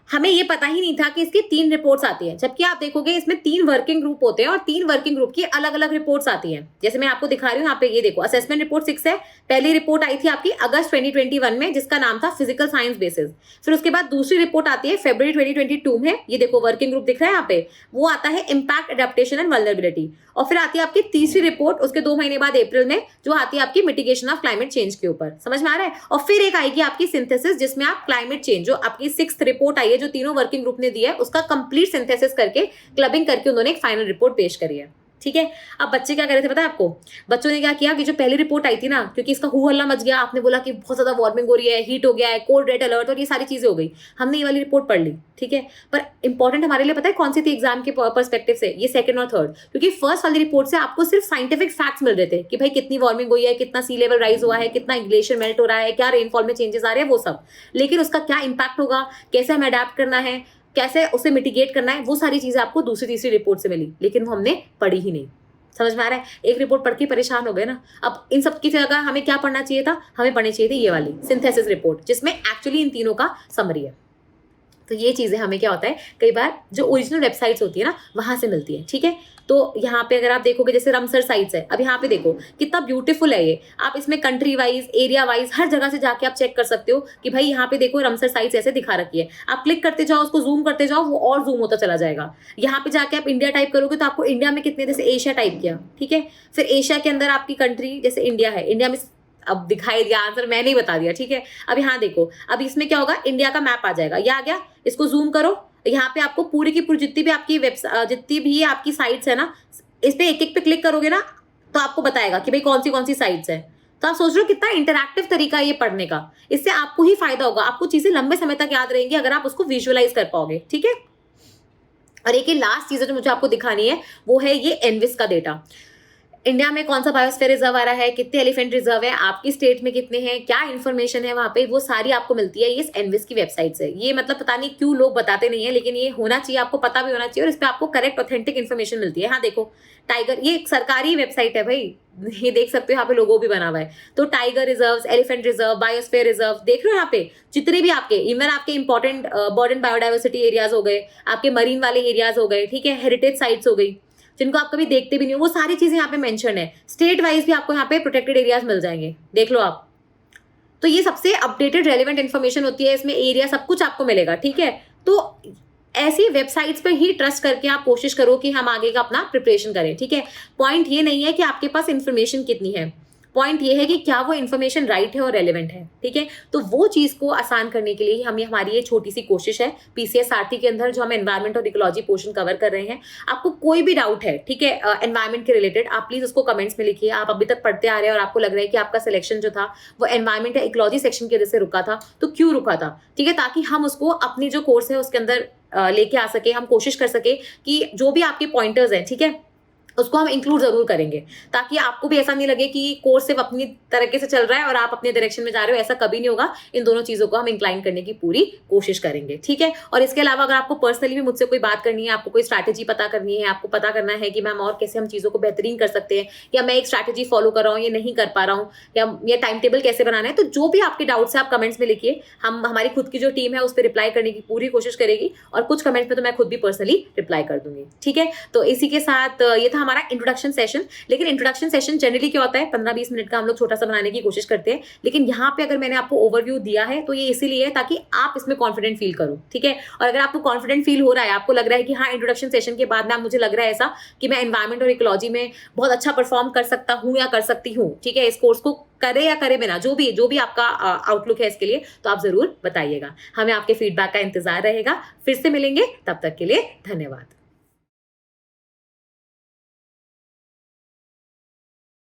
हमें ये पता ही नहीं था कि इसकी 3 रिपोर्ट्स आती हैं, जबकि आप देखोगे इसमें 3 वर्किंग ग्रुप होते हैं और 3 वर्किंग ग्रुप की अलग अलग रिपोर्ट्स आती हैं। जैसे मैं आपको दिखा रही हूँ यहाँ पे, ये देखो असेसमेंट रिपोर्ट 6 है। पहली रिपोर्ट आई थी आपकी अगस्त 2021 में, जिसका नाम था फिजिकल साइंस बेसिस। फिर उसके बाद दूसरी रिपोर्ट आती है फरवरी 2022 में, ये देखो वर्किंग ग्रुप दिख रहा है यहाँ पे, वो आता है इम्पैक्ट, एडेप्टेशन एंड वल्नरेबिलिटी। और फिर आती है आपकी तीसरी रिपोर्ट उसके 2 महीने बाद अप्रैल में, जो आती है आपकी मिटिगेशन ऑफ क्लाइमेट चेंज के ऊपर। समझ में आ रहा है? और फिर एक आएगी आपकी सिंथेसिस, जिसमें आप क्लाइमेट चेंज, जो आपकी 6th रिपोर्ट आई है, जो तीनों वर्किंग ग्रुप ने दिया है, उसका कंप्लीट सिंथेसिस करके, क्लबिंग करके उन्होंने एक फाइनल रिपोर्ट पेश करी है, ठीक है। अब बच्चे क्या कर रहे थे पता है आपको? बच्चों ने क्या किया कि जो पहली रिपोर्ट आई थी ना, क्योंकि इसका हू हल्ला मच गया, आपने बोला कि बहुत ज्यादा वार्मिंग हो रही है, हीट हो गया है, कोल्ड रेड अलर्ट और ये सारी चीजें हो गई, हमने ये वाली रिपोर्ट पढ़ ली, ठीक है। पर इंपॉर्टेंट हमारे लिए पता है कौन सी थी एग्जाम के पर्सपेक्टिव से? ये 2nd और 3rd, क्योंकि फर्स्ट वाली रिपोर्ट से आपको सिर्फ साइंटिफिक फैक्ट्स मिल रहे थे कि भाई कितनी वार्मिंग हुई है, कितना सी लेवल राइज हुआ है, कितना ग्लेशियर मेल्ट हो रहा है, क्या रेनफॉल में चेंजेस आ रहे हैं, वो सब। लेकिन उसका क्या इंपैक्ट होगा, कैसे हमें अडेप्ट करना है, कैसे उसे मिटिगेट करना है, वो सारी चीजें आपको दूसरी तीसरी रिपोर्ट से मिली, लेकिन वो हमने पढ़ी ही नहीं। समझ में आ रहा है? एक रिपोर्ट पढ़ के परेशान हो गए ना। अब इन सब की जगह हमें क्या पढ़ना चाहिए था? हमें पढ़नी चाहिए थी ये वाली सिंथेसिस रिपोर्ट, जिसमें एक्चुअली इन तीनों का समरी है। तो ये चीजें हमें क्या होता है, कई बार जो ओरिजिनल वेबसाइट्स होती है ना, वहां से मिलती है, ठीक है। तो यहाँ पे अगर आप देखोगे, जैसे रामसर साइट्स है, अब यहाँ पे देखो कितना ब्यूटीफुल है ये। आप इसमें कंट्री वाइज, एरिया वाइज, हर जगह से जाके आप चेक कर सकते हो कि भाई यहाँ पे देखो रामसर साइट्स ऐसे दिखा रखी है। आप क्लिक करते जाओ, उसको जूम करते जाओ, वो और जूम होता चला जाएगा। यहाँ पे जाके आप इंडिया टाइप करोगे तो आपको इंडिया में कितने, जैसे एशिया टाइप किया, ठीक है। फिर एशिया के अंदर आपकी कंट्री, जैसे इंडिया है, इंडिया में अब दिखाई दिया, आंसर मैंने ही बता दिया, ठीक है। अब यहाँ देखो, अब इसमें क्या होगा, इंडिया का मैप आ जाएगा, ये आ गया। इसको जूम करो, यहाँ पे आपको पूरी की पूरी जितनी भी आपकी जितनी भी आपकी साइट्स है ना, इस पे एक एक पे क्लिक करोगे ना, तो आपको बताएगा कि भाई कौन सी साइट्स है। तो आप सोच रहे हो कितना इंटरैक्टिव तरीका है ये पढ़ने का। इससे आपको ही फायदा होगा, आपको चीजें लंबे समय तक याद रहेंगी अगर आप उसको विजुअलाइज कर पाओगे, ठीक है। और एक लास्ट चीज जो मुझे आपको दिखानी है, वो है ये एनविस का डेटा। इंडिया में कौन सा बायोस्फीयर रिजर्व आ रहा है, कितने एलिफेंट रिजर्व है, आपकी स्टेट में कितने हैं, क्या इन्फॉर्मेशन है वहाँ पे, वो सारी आपको मिलती है ये एनविस की वेबसाइट से। ये मतलब पता नहीं क्यों लोग बताते नहीं है, लेकिन ये होना चाहिए, आपको पता भी होना चाहिए, और इस पर आपको करेक्ट ऑथेंटिक इन्फॉर्मेशन मिलती है। हाँ देखो, टाइगर, ये एक सरकारी वेबसाइट है भाई, ये देख सकते हो यहाँ पे लोगो भी बना हुआ है। तो tiger reserve, elephant reserve, biosphere reserve, देख रहे हो यहाँ पे जितने भी आपके, इवन आपके important bird and biodiversity areas हो गए, आपके मरीन वाले एरियाज हो गए, ठीक है, हेरिटेज साइट्स हो गई जिनको आप कभी देखते भी नहीं हो, वो सारी चीजें यहाँ पे मेंशन है। स्टेट वाइज भी आपको यहाँ पे प्रोटेक्टेड एरियाज मिल जाएंगे, देख लो आप। तो ये सबसे अपडेटेड रेलिवेंट इन्फॉर्मेशन होती है, इसमें एरिया सब कुछ आपको मिलेगा, ठीक है। तो ऐसी वेबसाइट्स पर ही ट्रस्ट करके आप कोशिश करो कि हम आगे का अपना प्रिपरेशन करें, ठीक है। पॉइंट ये नहीं है कि आपके पास इन्फॉर्मेशन कितनी है, पॉइंट ये है कि क्या वो इन्फॉर्मेशन राइट है और रेलेवेंट है, ठीक है। तो वो चीज़ को आसान करने के लिए हमें, हमारी ये छोटी सी कोशिश है पीसीएस सारथी के अंदर, जो हम एनवायरमेंट और इकोलॉजी पोर्शन कवर कर रहे हैं। आपको कोई भी डाउट है, ठीक है, एनवायरमेंट के रिलेटेड, आप प्लीज़ उसको कमेंट्स में लिखिए। आप अभी तक पढ़ते आ रहे हैं और आपको लग रहा है कि आपका सिलेक्शन जो था वो एनवायरमेंट या इकोलॉजी सेक्शन की वजह से रुका था, तो क्यों रुका था, ठीक है, ताकि हम उसको अपनी जो कोर्स है उसके अंदर लेके आ सके, हम कोशिश कर सके कि जो भी आपके पॉइंटर्स हैं, ठीक है, उसको हम इंक्लूड जरूर करेंगे, ताकि आपको भी ऐसा नहीं लगे कि कोर्स सिर्फ अपनी तरीके से चल रहा है और आप अपने डायरेक्शन में जा रहे हो, ऐसा कभी नहीं होगा। इन दोनों चीजों को हम इंक्लाइन करने की पूरी कोशिश करेंगे, ठीक है। और इसके अलावा अगर आपको पर्सनली भी मुझसे कोई बात करनी है, आपको कोई स्ट्रैटेजी पता करनी है, आपको पता करना है कि मैम और कैसे हम चीजों को बेहतरीन कर सकते हैं, या मैं एक स्ट्रैटेजी फॉलो कर रहा हूँ, ये नहीं कर पा रहा हूँ, या ये टाइम टेबल कैसे बनाना है, तो जो भी आपके डाउट्स है आप कमेंट्स में लिखिए। हम, हमारी खुद की जो टीम है उस पर रिप्लाई करने की पूरी कोशिश करेगी, और कुछ कमेंट्स में तो मैं खुद भी पर्सनली रिप्लाई कर दूंगी, ठीक है। तो इसी के साथ ये था हमारा इंट्रोडक्शन सेशन। लेकिन इंट्रोडक्शन सेशन जनरली क्या होता है, 15-20 मिनट का हम लोग छोटा सा बनाने की कोशिश करते हैं, लेकिन यहाँ पे अगर मैंने आपको ओवरव्यू दिया है तो ये इसीलिए है ताकि आप इसमें कॉन्फिडेंट फील करो, ठीक है। और अगर आपको कॉन्फिडेंट फील हो रहा है, आपको लग रहा है कि हाँ इंट्रोडक्शन सेशन के बाद में मुझे लग रहा है ऐसा कि मैं एनवायरमेंट और इकोलॉजी में बहुत अच्छा परफॉर्म कर सकता हूँ या कर सकती हूँ, ठीक है, इस कोर्स को करे या करे बिना, जो भी आपका आउटलुक है इसके लिए, तो आप जरूर बताइएगा। हमें आपके फीडबैक का इंतजार रहेगा। फिर से मिलेंगे, तब तक के लिए धन्यवाद।